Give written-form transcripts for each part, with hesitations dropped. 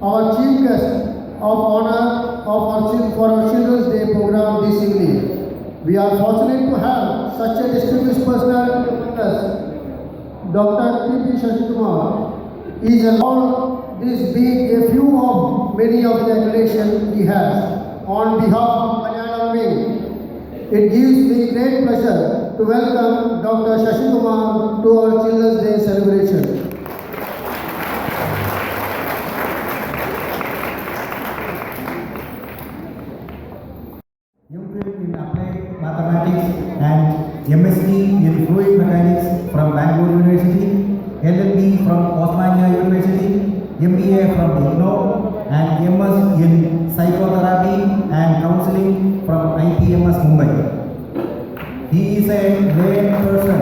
our chief guest of honor for our Children's Day program this evening. We are fortunate to have such a distinguished personality with us. Dr. T.P. Shashikumar is allowed this being a few of many of the accreditations he has. On behalf of Malayalam Wing, it gives me great pleasure to welcome Dr. Shashikumar to our Children's Day celebration. MPhil in Applied Mathematics and MSc in Fluid Mechanics from Bangalore University, LLB from Osmania University, MBA from IGNOU, and MS in Psychotherapy and Counseling from IPMS Mumbai. He is a lay person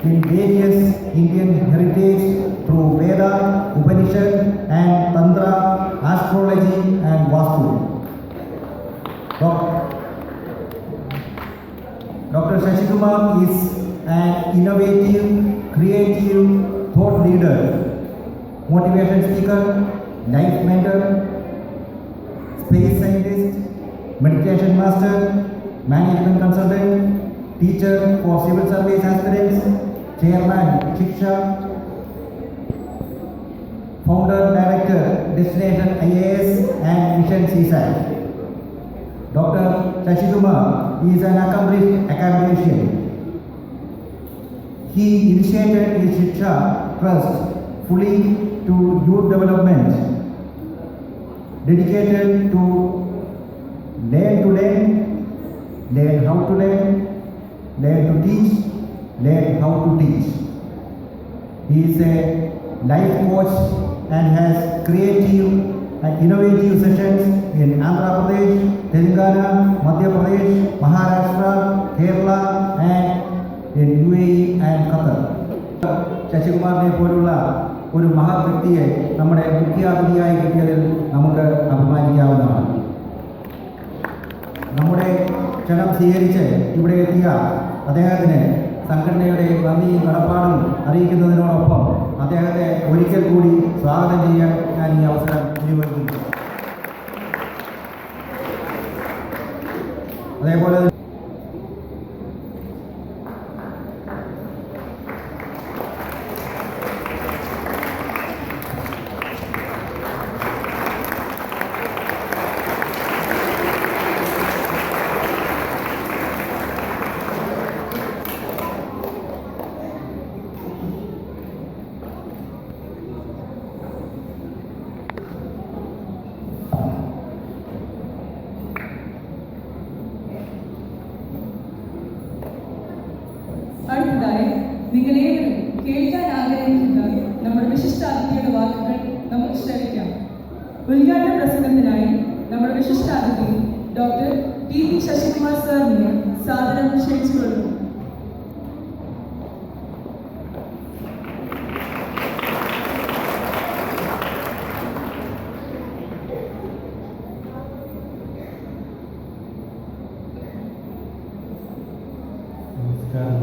in various Indian heritage through Veda, Upanishad and Tantra, astrology and Vastu. Dr. Shashikumar is an innovative, creative thought leader, motivation speaker, life mentor, space scientist, meditation master, management consultant, teacher for civil service aspirants, chairman Shiksha, founder director Destination IAS and Mission CSAT. Dr. Shashikumar is an accomplished academician. He initiated his Shiksha Trust fully to youth development, dedicated to learn how to learn to teach, learn how to teach. He is a life coach and has creative and innovative sessions in Andhra Pradesh, Telangana, Madhya Pradesh, Maharashtra, Kerala and in UAE and Qatar. ശശികുമാറിനെ പോലുള്ള ഒരു മഹത് വ്യക്തിയെ നമ്മുടെ മുഖ്യാതിഥിയായി കിട്ടിയതിൽ നമുക്ക് അഭിമാനിക്കാവുന്നതാണ്. നമ്മുടെ ക്ഷണം സ്വീകരിച്ച് ഇവിടെ എത്തിയ അദ്ദേഹത്തിന് സംഘടനയുടെ നന്ദിയും കടപ്പാടും അറിയിക്കുന്നതിനോടൊപ്പം അദ്ദേഹത്തെ ഒരിക്കൽ കൂടി സ്വാഗതം ചെയ്യാൻ ഞാൻ ഈ അവസരം വിനിയോഗിക്കുന്നു. അതേപോലെ അടുത്തതായി നിങ്ങളേവരും കേൾക്കാൻ ആഗ്രഹിക്കുന്ന നമ്മുടെ വിശിഷ്ടാതിഥിയുടെ വാക്കുകൾ നമുക്ക് ശ്രമിക്കാം. ഉദ്ഘാടന പ്രസംഗത്തിനായി നമ്മുടെ വിശിഷ്ടാതിഥി ഡോക്ടർ ടി.പി. ശശികുമാർ സാറിനെ സാദരം ക്ഷണിച്ചുകൊള്ളുന്നു.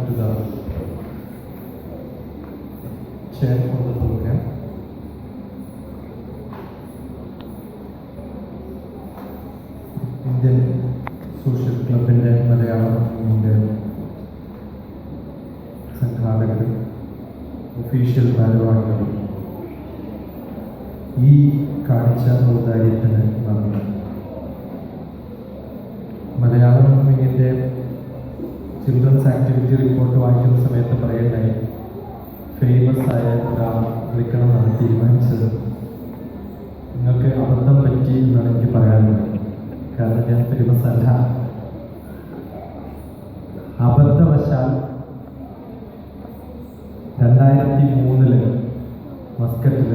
To the chair for the program. Indian Social Club in Malayalam സംഘാടകരും ഒഫീഷ്യൽ ഭാരവാഹികളും ഈ കാഴ്ച ഔദാര്യത്തിന് നന്ദി. മലയാളം വിങ്ങിൻ്റെ ചിൽഡ്രൻസ് ആക്ടിവിറ്റി റിപ്പോർട്ട് വായിക്കുന്ന സമയത്ത് പറയണ്ടായി ഫേമസ് ആയ ഒരാൾ വിളിക്കണമെന്നാണ് തീരുമാനിച്ചത്. നിങ്ങൾക്ക് അബദ്ധം പറ്റി എന്നാണ് എനിക്ക് പറയാനുള്ളത്. കാരണം ഞാൻ ഫേമസ് അല്ല. അബദ്ധവശാൽ 2003 മസ്കറ്റിൽ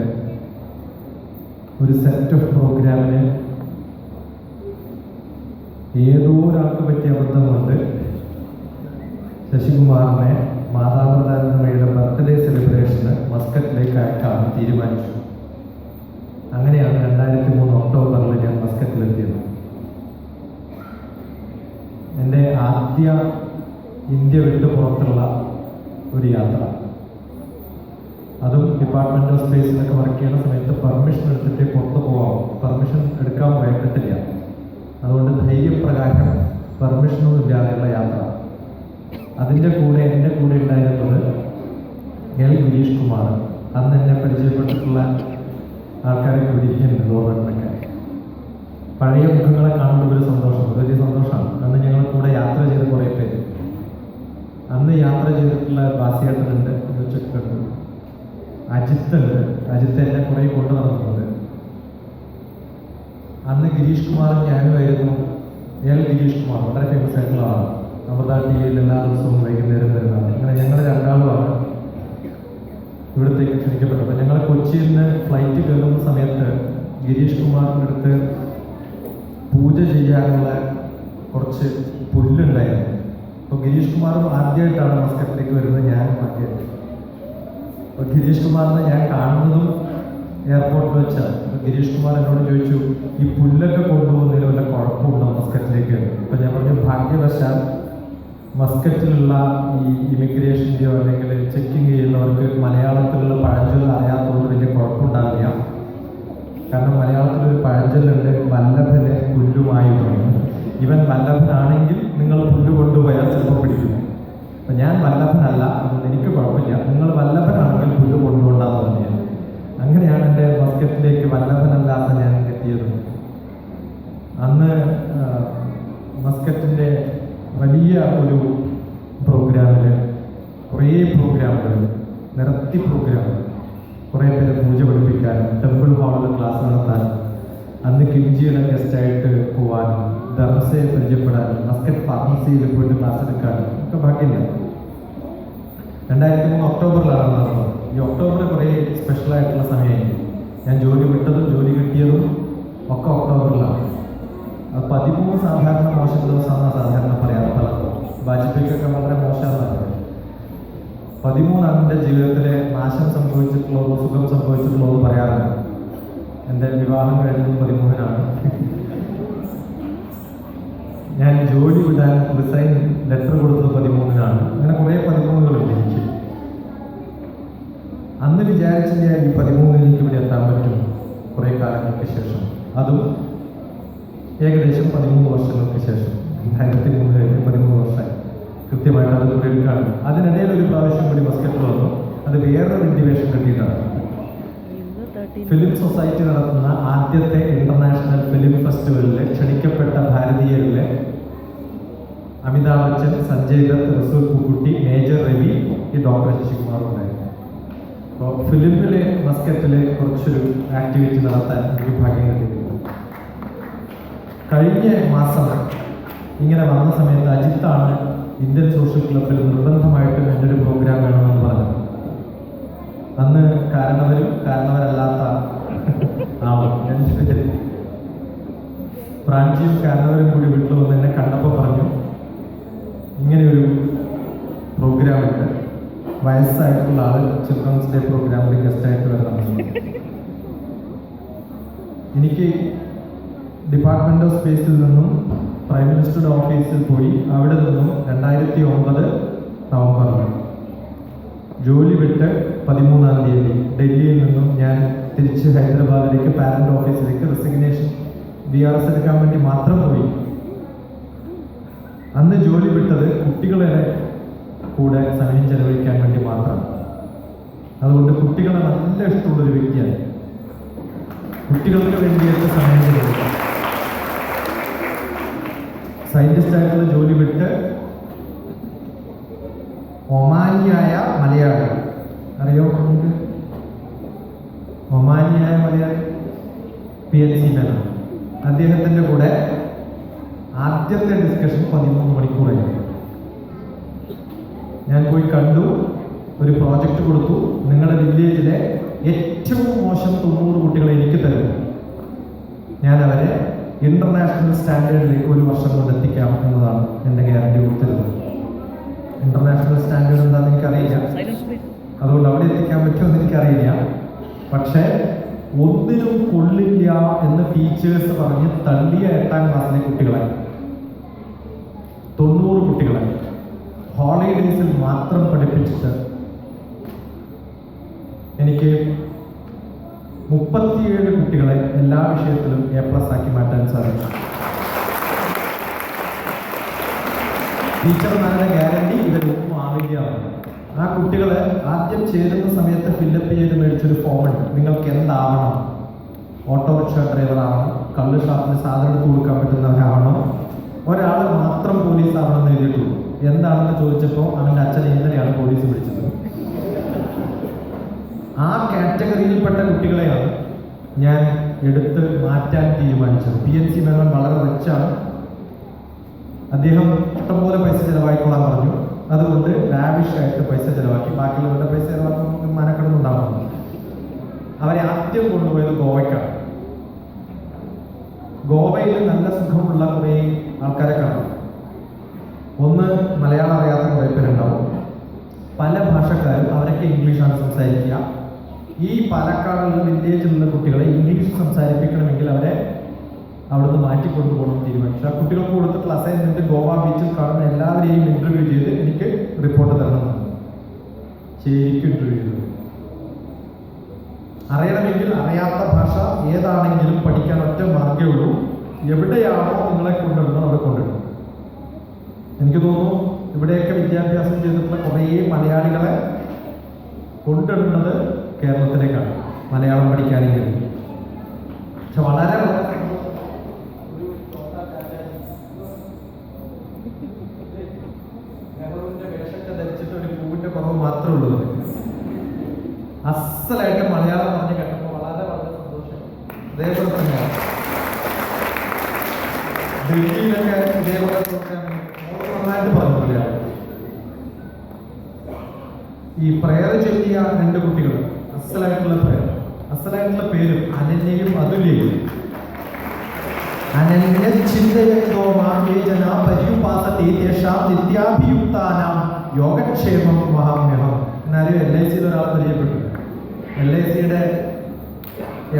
ഒരു സെറ്റ് ഓഫ് പ്രോഗ്രാമിന് ഏതോ ഒരാൾക്ക് പറ്റിയ അബദ്ധം കൊണ്ട് ശശികുമാറിനെ മാതാപിതാക്കളുടെ ബർത്ത്ഡേ സെലിബ്രേഷന് മസ്കറ്റിലേക്ക് അയക്കാൻ തീരുമാനിച്ചു. അങ്ങനെയാണ് 2003 ഒക്ടോബറിൽ ഞാൻ മസ്കറ്റിലെത്തിയത്. എൻ്റെ ആദ്യ ഇന്ത്യ വിട്ട് പുറത്തുള്ള ഒരു യാത്ര. അതും ഡിപ്പാർട്ട്മെൻറ്റ് ഓഫ് സ്പേസിലൊക്കെ വർക്ക് ചെയ്യുന്ന സമയത്ത് പെർമിഷൻ എടുത്തിട്ട് പുറത്ത് പോകാം. പെർമിഷൻ എടുക്കാൻ പോയിട്ടില്ല. അതുകൊണ്ട് ധൈര്യപ്രകാരം പെർമിഷനും ഇല്ലാതെയുള്ള യാത്ര. അതിൻ്റെ കൂടെ എൻ്റെ കൂടെ ഉണ്ടായിരുന്നത് എൽ ഗിരീഷ് കുമാർ. അന്ന് എന്നെ പരിചയപ്പെട്ടിട്ടുള്ള ആൾക്കാരൊക്കെ വിളിക്കുന്നുണ്ട് ഗവൺമെൻറ്റൊക്കെ. പഴയ മുഖങ്ങളെ കാണുമ്പോൾ ഒരു സന്തോഷം, വലിയ സന്തോഷമാണ്. അന്ന് ഞങ്ങൾ കൂടെ യാത്ര ചെയ്ത് കുറേ പേര്. അന്ന് യാത്ര ചെയ്തിട്ടുള്ള ബാസിയേട്ടനുണ്ട്, യോച്ചക്കുണ്ട്, അജിത്തുണ്ട്. അജിത്ത് എന്നെ കുറേ കൊണ്ടു നടന്നത്. അന്ന് ഗിരീഷ് കുമാറും ഞാനുമായിരുന്നു. എൽ ഗിരീഷ് കുമാർ വളരെ ഫേമസ് ആയിട്ടുള്ള ആളാണ്. അമൃത ടി വിയിൽ എല്ലാ ദിവസവും വൈകുന്നേരം വരുന്നതാണ്. അങ്ങനെ ഞങ്ങൾ രണ്ടാളുമാണ് ഇവിടത്തേക്ക് ക്ഷണിക്കപ്പെട്ടത്. അപ്പോൾ ഞങ്ങൾ കൊച്ചിയിൽ നിന്ന് ഫ്ലൈറ്റ് കയറുന്ന സമയത്ത് ഗിരീഷ് കുമാറിൻ്റെ അടുത്ത് പൂജ ചെയ്യാനുള്ള കുറച്ച് പുല്ലുണ്ടായിരുന്നു. അപ്പോൾ ഗിരീഷ് കുമാറും ആദ്യമായിട്ടാണ് മസ്കറ്റിലേക്ക് വരുന്നത്, ഞാനും ആദ്യമായിട്ട്. അപ്പോൾ ഗിരീഷ് കുമാറിനെ ഞാൻ കാണുന്നതും എയർപോർട്ടിൽ വെച്ചാണ്. അപ്പോൾ ഗിരീഷ് കുമാർ എന്നോട് ചോദിച്ചു, ഈ പുല്ലൊക്കെ കൊണ്ടുപോകുന്നതിന് വല്ല കുഴപ്പമുണ്ടോ മസ്കറ്റിലേക്ക്? അപ്പോൾ ഞാൻ പറഞ്ഞു, ഭാഗ്യവശാൽ മസ്കറ്റിലുള്ള ഈ ഇമിഗ്രേഷൻ്റെയോ അല്ലെങ്കിൽ ചെക്കിങ് ചെയ്യുന്നവർക്ക് മലയാളത്തിലുള്ള പഴഞ്ചൊല്ല് അറിയാത്തതുകൊണ്ട് വലിയ കുഴപ്പമുണ്ടാവില്ല. കാരണം മലയാളത്തിലൊരു പഴഞ്ചൊല്ലുണ്ട്, വല്ലഭന് പുല്ലുമായി തോന്നുന്നു. ഇവൻ വല്ലഭനാണെങ്കിൽ നിങ്ങൾ പുല്ല് കൊണ്ടുപോയാൽ ചിലപ്പോൾ പിടിക്കും. അപ്പം ഞാൻ വല്ലഭനല്ല, അതുകൊണ്ട് എനിക്ക് കുഴപ്പമില്ല. നിങ്ങൾ വല്ലഭനാണെങ്കിൽ പുല്ല് കൊണ്ടുപോകണ്ടെന്ന് പറഞ്ഞാൽ. അങ്ങനെയാണ് എൻ്റെ മസ്കറ്റിലേക്ക് വല്ലഭനല്ലാത്ത ഞാൻ എത്തിയത്. അന്ന് മസ്കറ്റിൻ്റെ വലിയ ഒരു പ്രോഗ്രാമിൽ കുറേ പ്രോഗ്രാമുകൾ, നിരത്തി പ്രോഗ്രാമുകൾ, കുറേ പേര് പൂജ പഠിപ്പിക്കാനും ടെമ്പിൾ ഹാളിൽ ക്ലാസ് നടത്താനും അന്ന് കിംജിയുടെ ഗസ്റ്റായിട്ട് പോകാനും ദർസയെ പരിചയപ്പെടാനും മസ്കറ്റ് ഫാർമസിയിൽ പോയിട്ട് ക്ലാസ് എടുക്കാനും ഒക്കെ ബാക്കിയില്ല. 2003 ഒക്ടോബറിലാണ് നടന്നത്. ഈ ഒക്ടോബർ കുറേ സ്പെഷ്യലായിട്ടുള്ള സമയമായിരുന്നു. ഞാൻ ജോലി വിട്ടതും ജോലി കിട്ടിയതും ഒക്കെ ഒക്ടോബറിലാണ്. 13 സാധാരണ മോശം ദിവസമാണ് സാധാരണ പറയാറ്. പലർക്കും വാജ്പേയിക്കൊക്കെ വളരെ മോശമാണ്. 13 എൻ്റെ ജീവിതത്തിലെ നാശം സംഭവിച്ചിട്ടുള്ളതോ സുഖം സംഭവിച്ചിട്ടുള്ളതോ പറയാറുണ്ട്. എൻ്റെ വിവാഹം കഴിഞ്ഞത് 13-നാണ്. ഞാൻ ജോലി വിടാൻ റിസൈൻ ലെറ്റർ കൊടുത്തത് 13-നാണ്. അങ്ങനെ കുറേ 13-കളുണ്ട് എനിക്ക്. അന്ന് വിചാരിച്ചില്ല ഈ 13-ന് എനിക്ക് ഇവിടെ എത്താൻ പറ്റും കുറേ കാലങ്ങൾക്ക് ശേഷം. അതും ഏകദേശം 13 വർഷങ്ങൾക്ക് ശേഷം. 2003 കഴിഞ്ഞ് 13 വർഷമായി കൃത്യമായിട്ട് അത് കൂടി എടുക്കുകയാണ്. അതിനിടയിൽ ഒരു പ്രാവശ്യം കൂടി മസ്കറ്റിൽ വന്നു. അത് വേറൊരു ഇൻഡിവേഷൻ കിട്ടിയിട്ടാണ്. ഫിലിം സൊസൈറ്റി നടത്തുന്ന ആദ്യത്തെ ഇന്റർനാഷണൽ ഫിലിം ഫെസ്റ്റിവലിൽ ക്ഷണിക്കപ്പെട്ട ഭാരതീയരിലെ അമിതാഭ് ബച്ചൻ, സഞ്ജയ് ദത്ത്, റസൂൽ പൂക്കുട്ടി, മേജർ രവി, ഈ ഡോക്ടർ ശശികുമാർ ഉണ്ടായിരുന്നു. അപ്പോൾ ഫിലിമിലെ മസ്കറ്റിലെ കുറച്ചൊരു ആക്ടിവിറ്റി നടത്താൻ എനിക്ക് ഭാഗ്യം കിട്ടിയിട്ടുണ്ട്. കഴിഞ്ഞ മാസം ഇങ്ങനെ വന്ന സമയത്ത് അജിത്താണ് ഇന്ത്യൻ സോഷ്യൽ ക്ലബിൽ നിർബന്ധമായിട്ടും എന്നൊരു പ്രോഗ്രാം വേണമെന്ന് പറഞ്ഞു. അന്ന് കാരണവരും കാരണവരല്ലാത്ത ആളും പ്രാഞ്ചിയും കാരണവരും കൂടി വീട്ടിൽ വന്ന് എന്നെ കണ്ടപ്പോൾ പറഞ്ഞു, ഇങ്ങനെയൊരു പ്രോഗ്രാമുണ്ട്, വയസ്സായിട്ടുള്ള ആൾ ചിൽഡ്രൻസ് ഡേ പ്രോഗ്രാമിൽ ഗസ്റ്റായിട്ട് വരണം. എനിക്ക് ഡിപ്പാർട്ട്മെൻറ്റ് ഓഫ് സ്പേസിൽ നിന്നും പ്രൈം മിനിസ്റ്ററുടെ ഓഫീസിൽ പോയി അവിടെ നിന്നും 2009 നവംബറിൽ ജോലി വിട്ട് 13-ാം തീയതി ഡൽഹിയിൽ നിന്നും ഞാൻ തിരിച്ച് ഹൈദരാബാദിലേക്ക് പാരന്റ് ഓഫീസിലേക്ക് റെസിഗ്നേഷൻ BRS എടുക്കാൻ വേണ്ടി മാത്രം പോയി. അന്ന് ജോലി വിട്ടത് കുട്ടികളെ കൂടെ സമയം ചെലവഴിക്കാൻ വേണ്ടി മാത്രം. അതുകൊണ്ട് കുട്ടികളെ നല്ല ഇഷ്ടമുള്ളൊരു വ്യക്തിയാണ്. കുട്ടികൾക്ക് വേണ്ടിയിട്ട് സമയം ചെലവഴിക്കാം. സയൻറ്റിസ്റ്റായിട്ടുള്ള ജോലി വിട്ട് ഒമാനിയായ മലയാളി, അറിയോ നമുക്ക്? ഒമാനിയായ മലയാളി PNC മേനോൻ, അദ്ദേഹത്തിൻ്റെ കൂടെ ആദ്യത്തെ ഡിസ്കഷൻ 13 മണിക്കൂറായിരുന്നു. ഞാൻ പോയി കണ്ടു, ഒരു പ്രോജക്റ്റ് കൊടുത്തു. നിങ്ങളുടെ വില്ലേജിലെ ഏറ്റവും മോശം 90 കുട്ടികളെ എനിക്ക് തരും, ഞാൻ അവരെ ഇന്റർനാഷണൽ സ്റ്റാൻഡേർഡിലേക്ക് 1 വർഷം കൊണ്ട് എത്തിക്കാം എന്നതാണ് എൻ്റെ ഗ്യാരണ്ടി കൊടുത്തിരുന്നത്. ഇന്റർനാഷണൽ സ്റ്റാൻഡേർഡ് എന്താണെന്ന് എനിക്കറിയില്ല, അതുകൊണ്ട് അവിടെ എത്തിക്കാൻ പറ്റുമെന്ന് എനിക്കറിയില്ല. പക്ഷേ ഒന്നിനും കൊള്ളില്ല എന്ന് ടീച്ചേഴ്സ് പറഞ്ഞ് തള്ളിയ 8ാം ക്ലാസ്സിലെ കുട്ടികളെ, 90 കുട്ടികളെ ഹോളിഡേയ്സിൽ മാത്രം പഠിപ്പിച്ചിട്ട് എനിക്ക് 37 കുട്ടികളെ എല്ലാ വിഷയത്തിലും A+ ആക്കി മാറ്റാൻ സാധിച്ചു. ടീച്ചർമാരുടെ ഗ്യാരണ്ടി ഇവരൊന്നും ആവില്ല. ആ കുട്ടികളെ ആദ്യം ചേരുന്ന സമയത്ത് ഫില്ലപ്പ് ചെയ്ത് മേടിച്ചൊരു ഫോമുണ്ട്. നിങ്ങൾക്ക് എന്താവണം? ഓട്ടോറിക്ഷ ഡ്രൈവറാണോ? കള്ള് ഷാപ്പിന് സാധനം എടുത്ത് കൊടുക്കാൻ പറ്റുന്നവരാണോ? ഒരാൾ മാത്രം പോലീസ് ആവണമെന്ന് എഴുതിയിട്ടുള്ളൂ. എന്താണെന്ന് ചോദിച്ചപ്പോൾ അവൻ്റെ അച്ഛൻ ഇന്നലെയാണ് പോലീസ് വിളിച്ചത്. ആ കാറ്റഗറിയിൽപ്പെട്ട കുട്ടികളെയാണ് ഞാൻ എടുത്ത് മാറ്റാൻ തീരുമാനിച്ചത്. PNC മേനോൻ വളരെ റിച്ചാണ്. അദ്ദേഹം ഇഷ്ടംപോലെ പൈസ ചിലവാക്കിക്കൊള്ളാൻ പറഞ്ഞു. അതുകൊണ്ട് ലാവിഷായിട്ട് പൈസ ചിലവാക്കി. ബാക്കിയുള്ളവരുടെ പൈസ ചിലവാക്കുമ്പോൾ മനക്കെടുന്നുണ്ടാവുന്നു. അവരെ ആദ്യം കൊണ്ടുപോയത് ഗോവയ്ക്കാണ്. ഗോവയിൽ നല്ല സുഖമുള്ള കുറേ ആൾക്കാരെ കാണും. ഒന്ന് മലയാളം അറിയാത്ത കുറേ പേരുണ്ടാവും. പല ഭാഷക്കാരും അവരൊക്കെ ഇംഗ്ലീഷാണ് സംസാരിക്കുക. ഈ പാലക്കാടുള്ള വില്ലേജിലുള്ള കുട്ടികളെ ഇംഗ്ലീഷ് സംസാരിപ്പിക്കണമെങ്കിൽ അവരെ അവിടുന്ന് മാറ്റിക്കൊണ്ടുപോകണം തീരുമാനിച്ചു. ആ കുട്ടികൾക്ക് കൊടുത്തിട്ടുള്ള അസൈൻമെന്റ് ഗോവ ബീച്ചിൽ കാണുന്ന എല്ലാവരെയും ഇന്റർവ്യൂ ചെയ്ത് എനിക്ക് റിപ്പോർട്ട് തരണമെന്നാണ്. ശരിക്കും ഇന്റർവ്യൂ ചെയ്തത്. അറിയണമെങ്കിൽ അറിയാത്ത ഭാഷ ഏതാണെങ്കിലും പഠിക്കാൻ ഒറ്റ മാർഗ്ഗേ ഉള്ളൂ. എവിടെയാണോ നിങ്ങളെ കൊണ്ടിടുന്നത് അവിടെ കൊണ്ടിടും. എനിക്ക് തോന്നുന്നു ഇവിടെയൊക്കെ വിദ്യാഭ്യാസം ചെയ്തിട്ടുള്ള കുറേ മലയാളികളെ കൊണ്ടിടുന്നത് കേരളത്തിലേക്കാണ്, മലയാളം പഠിക്കാനെങ്കിലും. പക്ഷെ വളരെ വേഷമൊക്കെ ധരിച്ചിട്ട് ഒരു പൂവിന്റെ കുറവ് മാത്രമേ ഉള്ളൂ. അസലായിട്ട് മലയാളം പറഞ്ഞ് കേട്ടപ്പോൾ വളരെ വളരെ സന്തോഷം. അതേപോലെ തന്നെയാണ് ഡൽഹിയിലൊക്കെ ഇതേപോലെ നന്നായിട്ട് പറഞ്ഞു മലയാളം. ഈ പ്രയർ ചൊല്ലിയ 2 കുട്ടികൾ അസലായിട്ടുള്ള പ്രയർ, അസലായിട്ടുള്ള പേരും അനന്യയും അതുല്യയും. അനന്യചിന്തയന്തോ മാർഗേജന പര്യുപാസത്തെ തേഷാം നിത്യാഭിയുക്താനാം യോഗക്ഷേമം മഹാമ്യഹം. എന്നാലും LICയിൽ ഒരാൾ പരിചയപ്പെട്ടു. LICയുടെ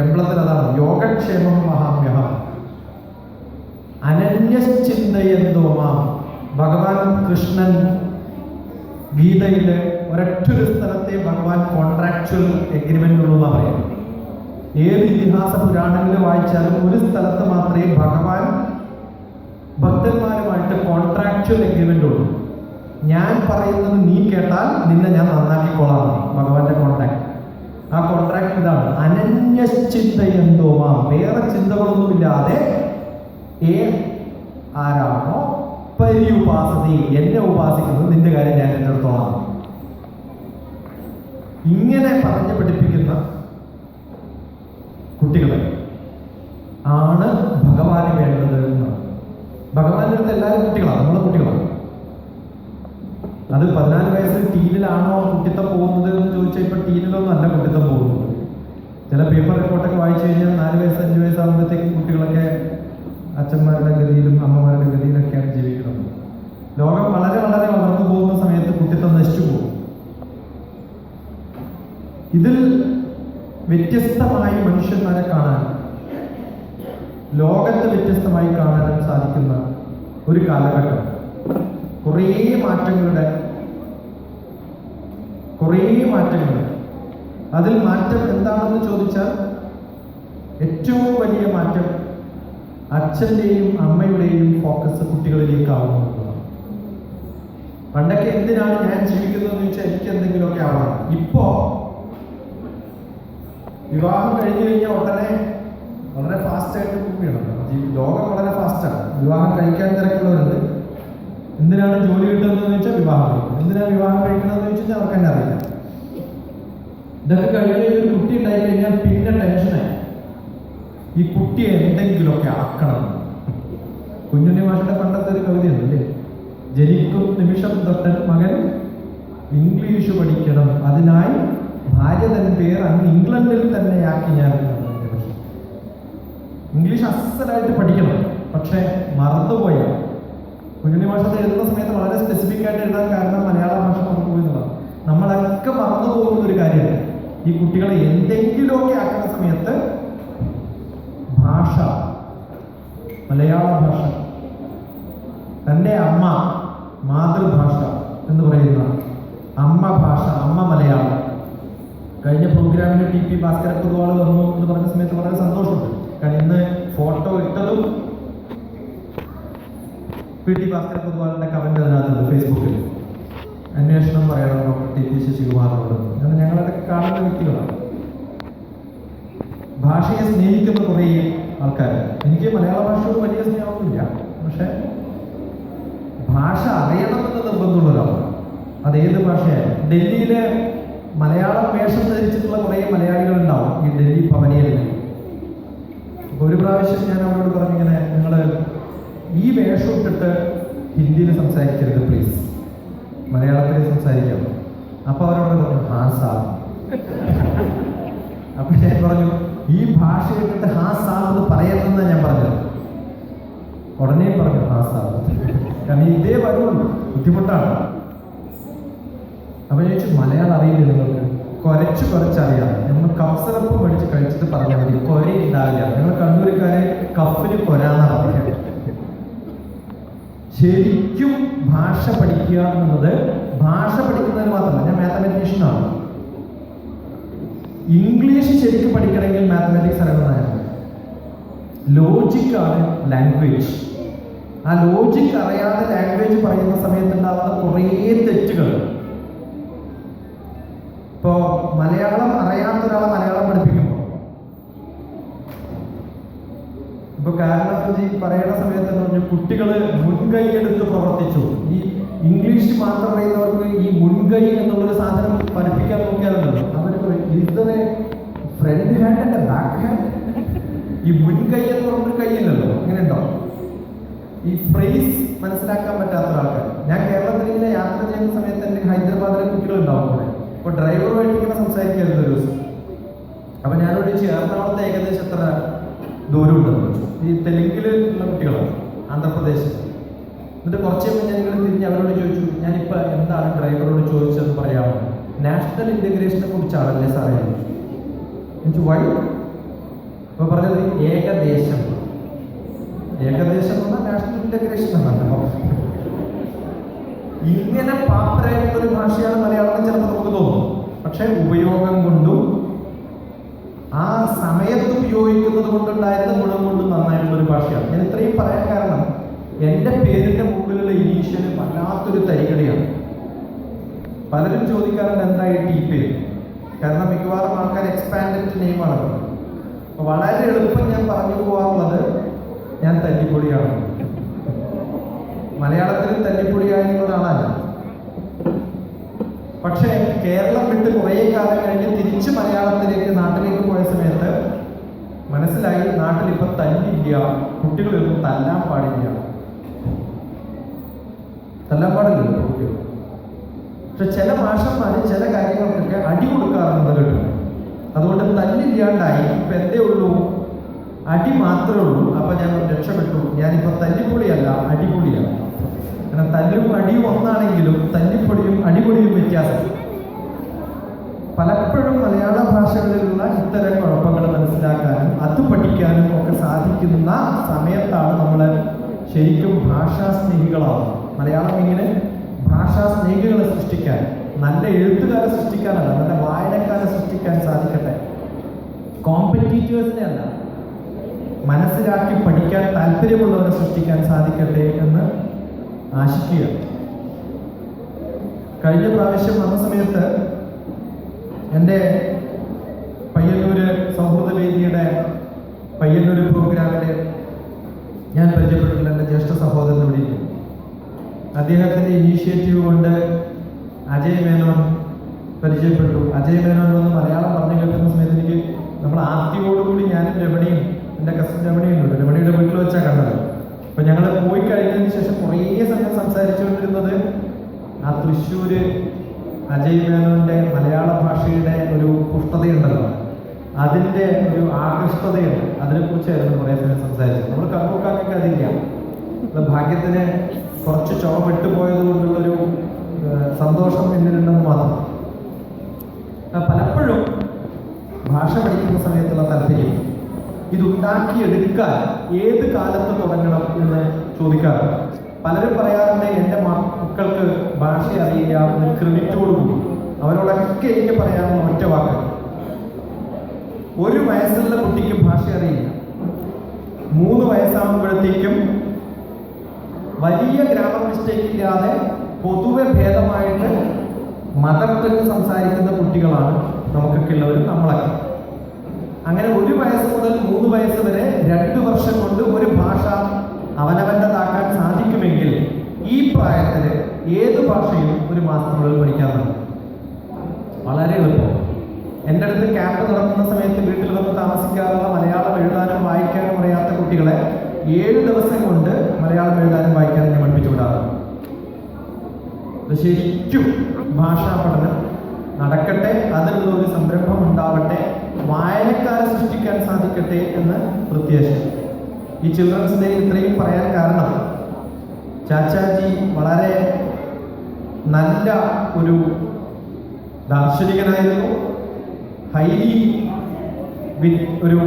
എംബ്ലത്തിൽ അതാണ് യോഗക്ഷേമം മഹാമ്യഹം. അനന്യചിന്തയന്തോ മാം. ഭഗവാൻ കൃഷ്ണൻ ഗീതയില് ഒരൊറ്റൊരു സ്ഥലത്തെ ഭഗവാൻ കോൺട്രാക്ച്വൽ എഗ്രിമെന്റ് ഉള്ളൂ എന്നാണ് പറയുന്നത്. ഏത് ഇതിഹാസ പുരാണങ്ങൾ വായിച്ചാലും ഒരു സ്ഥലത്ത് മാത്രമേ ഭഗവാൻ ഭക്തന്മാരുമായിട്ട് കോൺട്രാക്ച്വൽ എഗ്രിമെന്റ് ഉള്ളൂ. ഞാൻ പറയുന്നത് നീ കേട്ടാൽ നിന്നെ ഞാൻ നന്നാക്കിക്കോളാം. ഭഗവാന്റെ കോൺട്രാക്ട്. ആ കോൺട്രാക്ട് ഇതാണ്, അനന്യചിന്തയന്തോമാം. വേറെ ചിന്തകളൊന്നുമില്ലാതെ ആരാണോ പര്യുപാസതി, എന്നെ ഉപാസിക്കുന്നത്, നിന്റെ കാര്യം ഞാൻ ഏറ്റെടുത്തോളാം. ഇങ്ങനെ പറഞ്ഞു പഠിപ്പിക്കുന്ന കുട്ടികളെ ആണ് ഭഗവാന് വേണ്ടത് എന്നാണ്. ഭഗവാന്റെ അടുത്ത് എല്ലാവരും കുട്ടികളാണ്, നമ്മളെ കുട്ടികളാണ്. അത് 14 വയസ്സിൽ ടീനിലാണോ കുട്ടിത്തം പോകുന്നത് എന്ന് ചോദിച്ചാൽ ഇപ്പൊ ടീനിലൊന്നും അല്ല കുട്ടിത്തം പോകുന്നത്. ചില പേപ്പർ റിപ്പോർട്ടൊക്കെ വായിച്ചു കഴിഞ്ഞാൽ 4 വയസ്സ് 5 വയസ്സാകുമ്പോഴത്തേക്കും കുട്ടികളൊക്കെ അച്ഛന്മാരുടെ ഗതിയിലും അമ്മമാരുടെ ഗതിയിലൊക്കെയാണ് ജീവിക്കുന്നത്. ലോകം വളരെ വളരെ വളർന്നു പോകുന്ന സമയത്ത് കുട്ടിത്തം നശിച്ചു പോകും. ഇതിൽ വ്യത്യസ്തമായി മനുഷ്യന്മാരെ കാണാൻ, ലോകത്തെ വ്യത്യസ്തമായി കാണാനും സാധിക്കുന്ന ഒരു കാലഘട്ടം. കുറേ മാറ്റങ്ങൾ. അതിൽ മാറ്റം എന്താണെന്ന് ചോദിച്ചാൽ ഏറ്റവും വലിയ മാറ്റം അച്ഛൻ്റെയും അമ്മയുടെയും ഫോക്കസ് കുട്ടികളിലേക്കാവുന്നു. പണ്ടൊക്കെ എന്തിനാണ് ഞാൻ ജീവിക്കുന്നതെന്ന് ചോദിച്ചാൽ എനിക്ക് എന്തെങ്കിലുമൊക്കെ ആവണം. ഇപ്പോ വിവാഹം കഴിഞ്ഞു കഴിഞ്ഞാൽ ഉടനെ വളരെ ഫാസ്റ്റായിട്ട് പോവുകയാണ്. ലോകം വളരെ ഫാസ്റ്റാണ്. വിവാഹം കഴിക്കാൻ തിരക്കുള്ളവരുണ്ട്. എന്തിനാണ് ജോലി കിട്ടുന്നതെന്ന് ചോദിച്ചാൽ വിവാഹം കഴിക്കും. എന്തിനാണ് വിവാഹം കഴിക്കണമെന്ന് ചോദിച്ചാൽ അവർക്ക് തന്നെ അറിയില്ല. ഇതൊക്കെ കഴിഞ്ഞ് ഒരു കുട്ടി ഉണ്ടായി കഴിഞ്ഞാൽ പിന്നെ ടെൻഷനായി. ഈ കുട്ടിയെ എന്തെങ്കിലുമൊക്കെ ആക്കണം. കുഞ്ഞുണ്ണി മാഷിന്റെ പണ്ടത്തെ ഒരു കവിതയുണ്ടല്ലേ, ജനിക്കും നിമിഷം തൊട്ട് മകൻ ഇംഗ്ലീഷ് പഠിക്കണം, അതിനായി ഭാര്യ തന്റെ പേര് അങ്ങ് ഇംഗ്ലണ്ടിൽ തന്നെയാക്കി ഞാൻ. ഇംഗ്ലീഷ് അസലായിട്ട് പഠിക്കണം, പക്ഷെ മറന്നുപോയ. കുഞ്ഞുണ്ണി ഭാഷ എഴുതുന്ന സമയത്ത് വളരെ സ്പെസിഫിക് ആയിട്ട് എഴുതാൻ കാരണം മലയാള ഭാഷ മറന്നുപോയി എന്നുള്ളതാണ്. നമ്മളൊക്കെ മറന്നു പോകുന്ന ഒരു കാര്യമാണ്. ഈ കുട്ടികളെ എന്തെങ്കിലുമൊക്കെ ആക്കുന്ന സമയത്ത് ഭാഷ, മലയാള ഭാഷ, തൻ്റെ അമ്മ, മാതൃഭാഷ എന്ന് പറയുന്ന അമ്മ ഭാഷ, അമ്മ മലയാളം. കഴിഞ്ഞ പ്രോഗ്രാമിന് ടി പി ഭാസ്കര പൊതുവാൾ വന്നു എന്ന് പറഞ്ഞ സമയത്ത് വളരെ സന്തോഷമുണ്ട്. കാരണം ഇന്ന് ഫോട്ടോ ഇട്ടതും പി ടി ഭാസ്കര പൊതുവാളിന്റെ കമന്റ് അതിനകത്തുണ്ട് ഫേസ്ബുക്കിൽ. അന്വേഷണം പറയണം ഡോക്ടർ ടി പി ശശികുമാറിനോട്. കാരണം ഞങ്ങളതൊക്കെ കാണുന്ന വ്യക്തികളാണ്. ഭാഷയെ സ്നേഹിക്കുന്ന കുറേ ആൾക്കാർ. എനിക്ക് മലയാള ഭാഷയോട് വലിയ സ്നേഹമൊന്നുമില്ല, പക്ഷെ ഭാഷ അറിയണമെന്ന് നിർബന്ധമുള്ള ഒരാളാണ്. അതേത് ഭാഷയായാലും. ഡൽഹിയിലെ മലയാളം വേഷം ധരിച്ചിട്ടുള്ള കുറേ മലയാളികളുണ്ടാവും ഈ ഡൽഹി പവനിയിൽ. ഒരു പ്രാവശ്യം ഞാൻ അവരോട് പറഞ്ഞിങ്ങനെ, നിങ്ങൾ ഈ വേഷം ഇട്ടിട്ട് ഹിന്ദിയിൽ സംസാരിക്കരുത് പ്ലീസ്, മലയാളത്തിൽ സംസാരിക്കാം. അപ്പോൾ അവരോട് പറഞ്ഞു ഹാ സാ. അപ്പം ഞാൻ പറഞ്ഞു ഈ ഭാഷ ഇട്ടിട്ട് ഹാ സാ എന്ന് പറയരുതെന്നാണ് ഞാൻ പറഞ്ഞത്. ഉടനെ പറഞ്ഞു ഹാ സാ. കാരണം ഇതേ വരുള്ളൂ, ബുദ്ധിമുട്ടാണ്. അപ്പം ഞാൻ ചോദിച്ചു മലയാളം അറിയില്ല നിങ്ങൾക്ക്? കുറച്ചറിയാം. നമ്മൾ കഫ്സിറപ്പ് മേടിച്ച് കഴിച്ചിട്ട് പറഞ്ഞാൽ മതി, കൊര ഉണ്ടാവില്ല. ഞങ്ങൾ കണ്ണൂരിക്കാരെ കഫിന് കൊരാന്നാണ് പറയുക. ശരിക്കും ഭാഷ പഠിക്കുക എന്നുള്ളത് ഭാഷ പഠിക്കുന്നതിന് മാത്രമല്ല. ഞാൻ മാത്തമാറ്റീഷ്യനാണ്. ഇംഗ്ലീഷ് ശരിക്കും പഠിക്കണമെങ്കിൽ മാത്തമാറ്റിക്സ് അറിയുന്നതാണ്. ലോജിക്കാണ് ലാംഗ്വേജ്. ആ ലോജിക്ക് അറിയാതെ ലാംഗ്വേജ് പറയുന്ന സമയത്തുണ്ടാവുന്ന കുറേ തെറ്റുകൾ. ഇപ്പോ മലയാളം അറിയാത്ത ഒരാളെ മലയാളം പഠിപ്പിക്കുമ്പോൾ ഇപ്പൊ കാരണവർക്ക് പറയുന്ന സമയത്ത് പറഞ്ഞു കുട്ടികൾ മുൻകൈ എടുത്ത് പ്രവർത്തിച്ചു. ഈ ഇംഗ്ലീഷ് മാത്രം അറിയുന്നവർക്ക് ഈ മുൻകൈ എന്നുള്ളൊരു സാധനം പഠിപ്പിക്കാൻ നോക്കിയാലുണ്ടല്ലോ, അവർക്ക് ഇതേ ഫ്രണ്ട് ഹാൻഡ് അല്ല ബാക്ക് ഹാൻഡ്. ഈ മുൻകൈ എന്ന് പറഞ്ഞൊരു കൈയില്ലല്ലോ, അങ്ങനെ ഉണ്ടോ? ഈ ഫ്രേസ് മനസ്സിലാക്കാൻ പറ്റാത്ത ഒരാൾക്കാർ. ഞാൻ കേരളത്തിൽ ഇങ്ങനെ യാത്ര ചെയ്യുന്ന സമയത്ത് എൻ്റെ ഹൈദരാബാദിലെ കുട്ടികളുണ്ടാവും കൂടെ. അപ്പോൾ ഡ്രൈവറുമായിട്ട് ഇങ്ങനെ സംസാരിക്കരുത് ഒരു ദിവസം. അപ്പം ഞാനോട് ചോദിച്ചു എറണാകുളത്ത് ഏകദേശം എത്ര ദൂരമുണ്ടെന്ന് ചോദിച്ചു. ഈ തെലുങ്കിലുള്ള കുട്ടികളാണ്, ആന്ധ്രാപ്രദേശ്. എന്നിട്ട് കുറച്ച് കഴിയുമ്പോൾ ഞാൻ ഇങ്ങനെ തിരിഞ്ഞ് അവരോട് ചോദിച്ചു ഞാനിപ്പോൾ എന്താണ് ഡ്രൈവറോട് ചോദിച്ചതെന്ന് പറയാമോ? നാഷണൽ ഇൻ്റഗ്രേഷനെ കുറിച്ചാണല്ലേ സാറേ ചോദിച്ചു. വൈ? അപ്പോൾ പറഞ്ഞത് ഏകദേശം. ഏകദേശം എന്ന് പറഞ്ഞാൽ നാഷണൽ ഇൻ്റഗ്രേഷൻ എന്നാണല്ലോ. ഇങ്ങനെ പാപ്പരായിട്ടുള്ള ഒരു ഭാഷയാണ് മലയാളം ചിലപ്പോൾ നമുക്ക് തോന്നും. പക്ഷെ ഉപയോഗം കൊണ്ടും ആ സമയത്ത് ഉപയോഗിക്കുന്നത് കൊണ്ടുണ്ടായിരുന്ന ഗുണം കൊണ്ടും നന്നായിട്ടുള്ള ഒരു ഭാഷയാണ്. ഞാൻ ഇത്രയും പറയാൻ കാരണം എൻ്റെ പേരിൻ്റെ മുകളിലുള്ള ഇനീഷ്യൽ വല്ലാത്തൊരു തരികടയാണ്. പലരും ചോദിക്കാറുണ്ട് എന്തായി ടി പേര്. കാരണം മിക്കവാറും ആൾക്കാർ എക്സ്പാൻഡഡ് നെയിമാണ്. അപ്പോൾ വളരെ എളുപ്പം ഞാൻ പറഞ്ഞു പോകാറുള്ളത് ഞാൻ തല്ലിപ്പൊടിയാണ്. മലയാളത്തിൽ തല്ലിപ്പൊടിയായിരുന്ന ഒരാളല്ല. പക്ഷേ കേരളം വിട്ട് കുറേ കാലം കഴിഞ്ഞ് തിരിച്ച് മലയാളത്തിലേക്ക് നാട്ടിലേക്ക് പോയ സമയത്ത് മനസ്സിലായി നാട്ടിലിപ്പോൾ തല്ലില്ല, കുട്ടികളൊന്നും തല്ലാൻ പാടില്ല. തല്ലാൻ പാടില്ലല്ലോ കുട്ടികൾ. പക്ഷെ ചില മാഷന്മാർ ചില കാര്യങ്ങൾക്കൊക്കെ അടി കൊടുക്കാറുണ്ട് കേട്ടോ. അതുകൊണ്ട് തല്ലില്ലാണ്ടായി. ഇപ്പം എന്തേ ഉള്ളൂ? അടി മാത്രമേ ഉള്ളൂ. അപ്പം ഞാൻ രക്ഷപ്പെട്ടു. ഞാനിപ്പോൾ തല്ലിപ്പൊളിയല്ല, അടിപൊളിയാണ്. കാരണം തല്ലും അടിയും ഒന്നാണെങ്കിലും തല്ലിപ്പൊടിയും അടിപൊളിയും വ്യത്യാസം. പലപ്പോഴും മലയാള ഭാഷകളിലുള്ള ഇത്തരം കുഴപ്പങ്ങൾ മനസ്സിലാക്കാനും അത് പഠിക്കാനും ഒക്കെ സാധിക്കുന്ന സമയത്താണ് നമ്മൾ ശരിക്കും ഭാഷാ സ്നേഹികളാവുന്നത്. മലയാളം ഇങ്ങനെ ഭാഷാ സ്നേഹികളെ സൃഷ്ടിക്കാൻ, നല്ല എഴുത്തുകാരെ സൃഷ്ടിക്കാനല്ല, നല്ല വായനക്കാരെ സൃഷ്ടിക്കാൻ സാധിക്കട്ടെ. കോമ്പറ്റീറ്റേഴ്സിനെ അല്ല, മനസ്സിലാക്കി പഠിക്കാൻ താല്പര്യമുള്ളവരെ സൃഷ്ടിക്കാൻ സാധിക്കട്ടെ എന്ന് ആശിക്കുക. കഴിഞ്ഞ പ്രാവശ്യം വന്ന സമയത്ത് എൻ്റെ പയ്യന്നൂര് സൗഹൃദ വേദിയുടെ പയ്യന്നൂര് പ്രോഗ്രാമിൽ ഞാൻ പരിചയപ്പെട്ടിട്ടുള്ള എൻ്റെ ജ്യേഷ്ഠ സഹോദരൻ ഇവിടെ ഇരിക്കും. അദ്ദേഹത്തിൻ്റെ ഇനീഷ്യേറ്റീവ് കൊണ്ട് അജയ് മേനോൻ പരിചയപ്പെട്ടു. അജയ് മേനോൻ വന്ന് മലയാളം പറഞ്ഞു കേൾക്കുന്ന സമയത്ത് എനിക്ക് നമ്മൾ ആദ്യമോടുകൂടി ഞാനും രമണിയും എൻ്റെ കസിൻ രമണിയുണ്ട്, രമണിയുടെ വീട്ടിൽ വെച്ചാൽ കണ്ടത്. അപ്പം ഞങ്ങൾ പോയി കഴിഞ്ഞതിന് ശേഷം കുറേ സമയം സംസാരിച്ചുകൊണ്ടിരുന്നത് ആ തൃശ്ശൂർ അജയ് മേനോൻ്റെ മലയാള ഭാഷയുടെ ഒരു പുഷ്ടതയുണ്ടല്ലോ, അതിൻ്റെ ഒരു ആകൃഷ്ടതയുണ്ട്, അതിനെക്കുറിച്ചായിരുന്നു കുറേ സമയം സംസാരിച്ചത്. നമ്മൾ കണക്കൊക്കെ അതില്ല. ഭാഗ്യത്തിന് കുറച്ച് ചുവ വിട്ടുപോയത് കൊണ്ടുള്ളൊരു സന്തോഷം എന്നിലുണ്ടെന്ന് മാത്രം. പലപ്പോഴും ഭാഷ പഠിക്കുന്ന സമയത്തുള്ള താല്പര്യം ഇതുണ്ടാക്കിയെടുക്കാൻ ഏത് കാലത്ത് തുടങ്ങണം എന്ന് ചോദിക്കാറുണ്ട്. പലരും പറയാറുണ്ട് എൻ്റെ മക്കൾക്ക് ഭാഷ അറിയില്ല എന്ന് ക്രെഡിറ്റോടുകൂടി. അവരോടൊക്കെ എനിക്ക് പറയാനുള്ള ഒറ്റ വാക്ക്, 1 വയസ്സുള്ള കുട്ടിക്ക് ഭാഷ അറിയില്ല. 3 വയസ്സാകുമ്പോഴത്തേക്കും വലിയ ഗ്രാമർ മിസ്റ്റേക്ക് ഇല്ലാതെ പൊതുവെ ഭേദമായിട്ട് മദർ ടങ് സംസാരിക്കുന്ന കുട്ടികളാണ് നമുക്കൊക്കെ ഉള്ളവരും നമ്മളൊക്കെ. അങ്ങനെ 1 വയസ്സ് മുതൽ 3 വയസ്സ് വരെ 2 വർഷം കൊണ്ട് ഒരു ഭാഷ അവനവൻ്റെതാക്കാൻ സാധിക്കുമെങ്കിൽ ഈ പ്രായത്തിൽ ഏത് ഭാഷയും 1 മാസത്തിനുള്ളിൽ പഠിക്കാറുണ്ട്. വളരെ എളുപ്പം. എൻ്റെ അടുത്ത് ക്യാമ്പ് നടത്തുന്ന സമയത്ത് വീട്ടിൽ വന്ന് താമസിക്കാറുള്ള മലയാളം എഴുതാനും വായിക്കാനും അറിയാത്ത കുട്ടികളെ 7 ദിവസം കൊണ്ട് മലയാളം എഴുതാനും വായിക്കാനും ഞാൻ പഠിപ്പിച്ചു വിടാറുണ്ട്. ശരിക്കും ഭാഷാ പഠനം നടക്കട്ടെ, അതിനുള്ള ഒരു സംരംഭം ഉണ്ടാവട്ടെ, വായനക്കാരെ സൃഷ്ടിക്കാൻ സാധിക്കട്ടെ എന്ന് പ്രത്യാശ. ഈ ചിൽഡ്രൻസ് ഡേ ഇത്രയും പറയാൻ കാരണം ചാച്ചാജി വളരെ നല്ല ഒരു ദാർശനികനായിരുന്നു, ഹൈലി ഒരു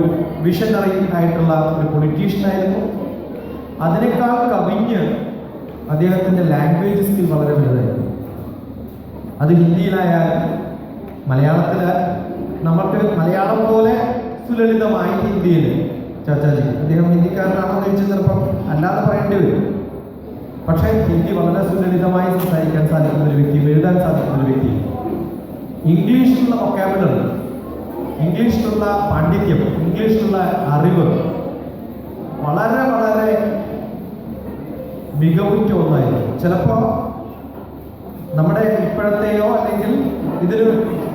വിഷണറി ആയിട്ടുള്ള ഒരു പൊളിറ്റീഷ്യനായിരുന്നു. അതിനേക്കാൾ കവിഞ്ഞ് അദ്ദേഹത്തിൻ്റെ ലാംഗ്വേജ് സ്കിൽ വളരെ വലുതായിരുന്നു. അത് ഹിന്ദിയിലായാലും മലയാളത്തിലായാലും നമുക്ക് മലയാളം പോലെ സുലളിതമായി ഹിന്ദിയിൽ ചാച്ചാജി, അദ്ദേഹം ഹിന്ദിക്കാരനാണെന്ന് ചോദിച്ചാൽ ചിലപ്പം അല്ലാതെ പറയേണ്ടി വരും. പക്ഷേ ഹിന്ദി വളരെ സുലളിതമായി സംസാരിക്കാൻ സാധിക്കുന്ന ഒരു വ്യക്തി, എഴുതാൻ സാധിക്കുന്ന ഒരു വ്യക്തി. ഇംഗ്ലീഷിലുള്ള വൊക്കാബുലറി, ഇംഗ്ലീഷിലുള്ള പാണ്ഡിത്യം, ഇംഗ്ലീഷിലുള്ള അറിവ് വളരെ വളരെ മികവുറ്റ ഒന്നായിരുന്നു. ചിലപ്പോൾ നമ്മുടെ ഇപ്പോഴത്തെയോ അല്ലെങ്കിൽ ഇതിന്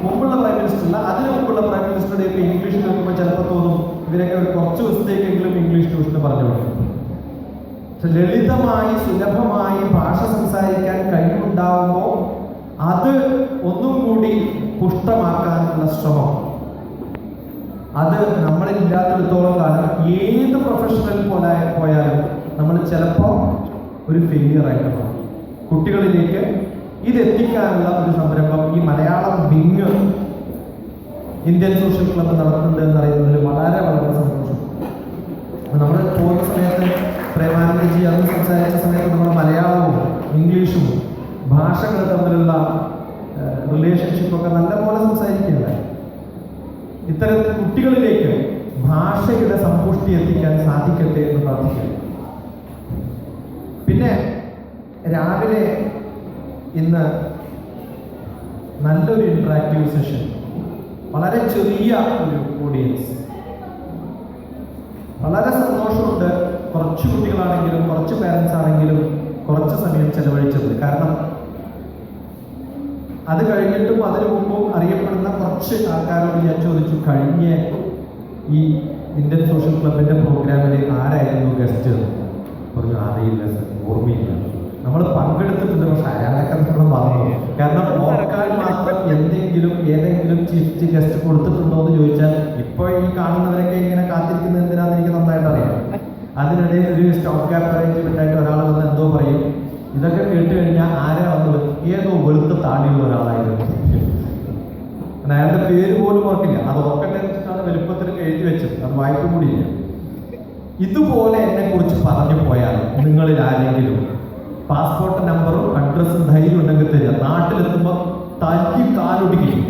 മുമ്പുള്ള പ്രൈം മിനിസ്റ്ററില്ല, അതിന് മുമ്പുള്ള പ്രൈം മിനിസ്റ്ററുടെ ഒക്കെ ഇംഗ്ലീഷ് നോക്കുമ്പോൾ ചിലപ്പോൾ തോന്നും ഇവരൊക്കെ ഒരു കുറച്ച് ദിവസത്തേക്കെങ്കിലും ഇംഗ്ലീഷ് ട്യൂഷന് പറഞ്ഞു കൊടുക്കും. പക്ഷെ ലളിതമായി സുലഭമായി ഭാഷ സംസാരിക്കാൻ കഴിവുണ്ടാകുമ്പോൾ അത് ഒന്നും കൂടി പുഷ്ടമാക്കാനുള്ള ശ്രമം, അത് നമ്മളില്ലാത്തിടത്തോളം കാലം ഏത് പ്രൊഫഷണൽ പോലെ പോയാലും നമ്മൾ ചിലപ്പോൾ ഒരു ഫെയിലിയർ ആയിട്ട് മാറും. കുട്ടികളിലേക്ക് ഇതെത്തിക്കാനുള്ള ഒരു സംരംഭം ഈ Malayalam wing Indian social club നടത്തുന്നുണ്ട് എന്നറിയുന്നതിൽ വളരെ വളരെ സന്തോഷം. നമ്മൾ പോകുന്ന സമയത്ത് പ്രേമാനന്ദജി അന്ന് സംസാരിച്ച സമയത്ത് നമ്മൾ മലയാളവും ഇംഗ്ലീഷും ഭാഷകൾ തമ്മിലുള്ള റിലേഷൻഷിപ്പൊക്കെ നല്ലപോലെ സംസാരിക്കുകയുണ്ടായി. ഇത്തരത്തിൽ കുട്ടികളിലേക്ക് ഭാഷയുടെ സമ്പുഷ്ടി എത്തിക്കാൻ സാധിക്കട്ടെ എന്ന് പ്രാർത്ഥിക്കുന്നു. പിന്നെ രാവിലെ ഇന്ന് നല്ലൊരു ഇൻട്രാക്റ്റീവ് സെഷൻ, വളരെ ചെറിയ ഒരു ഓഡിയൻസ്, വളരെ സന്തോഷമുണ്ട്. കുറച്ച് കുട്ടികളാണെങ്കിലും കുറച്ച് പേരൻസ് ആണെങ്കിലും കുറച്ച് സമയം ചെലവഴിച്ചത്. കാരണം അത് കഴിഞ്ഞിട്ടും അതിനു മുമ്പും അറിയപ്പെടുന്ന കുറച്ച് ആൾക്കാരോട് ഞാൻ ചോദിച്ചു, കഴിഞ്ഞ ഈ ഇന്ത്യൻ സോഷ്യൽ ക്ലബിൻ്റെ പ്രോഗ്രാമിൽ ആരായിരുന്നു ഗസ്റ്റ്? പറഞ്ഞു അറിയില്ല സർ, ഓർമ്മയില്ല. നമ്മൾ പങ്കെടുത്തിട്ടുണ്ട്, പക്ഷെ അയാളൊക്കെ നമ്മൾ മറന്നു. കാരണം ഓർക്കാൻ മാത്രം ഏതെങ്കിലും ചീഫ് ഗസ്റ്റ് കൊടുത്തിട്ടുണ്ടോ എന്ന് ചോദിച്ചാൽ ഇപ്പോൾ ഈ കാണുന്നവരൊക്കെ ഇങ്ങനെ കാത്തിരിക്കുന്നത് എന്തിനാന്ന് എനിക്ക് നന്നായിട്ട് അറിയാം. അതിനിടയിൽ ഒരു സ്റ്റോപ്പ് ഗ്യാപ്പ് അറേഞ്ച്മെന്റ് ആയിട്ട് ഒരാൾ വന്ന് എന്തോ പറയും. ഇതൊക്കെ കേട്ട് കഴിഞ്ഞാൽ ആരാ വന്നത്? ഏതോ വെളുത്ത താടിയുള്ള ഒരാളായിരുന്നു. അയാളുടെ പേര് പോലും ഓർക്കില്ല. അത് ഓർക്കട്ടെ എന്ന് വെച്ചിട്ടാണ് വലുപ്പത്തിൽ എഴുതി വെച്ചത്, അത് വായിക്കും കൂടിയില്ല. ഇതുപോലെ എന്നെ കുറിച്ച് പറഞ്ഞു പോയാൽ നിങ്ങളിൽ ആരെങ്കിലും പാസ്പോർട്ട് നമ്പറും അഡ്രസ്സും ധൈര്യം ഉണ്ടെങ്കിൽ തരിക. നാട്ടിലെത്തുമ്പോൾ തല്ലി കാലൊടിക്കും.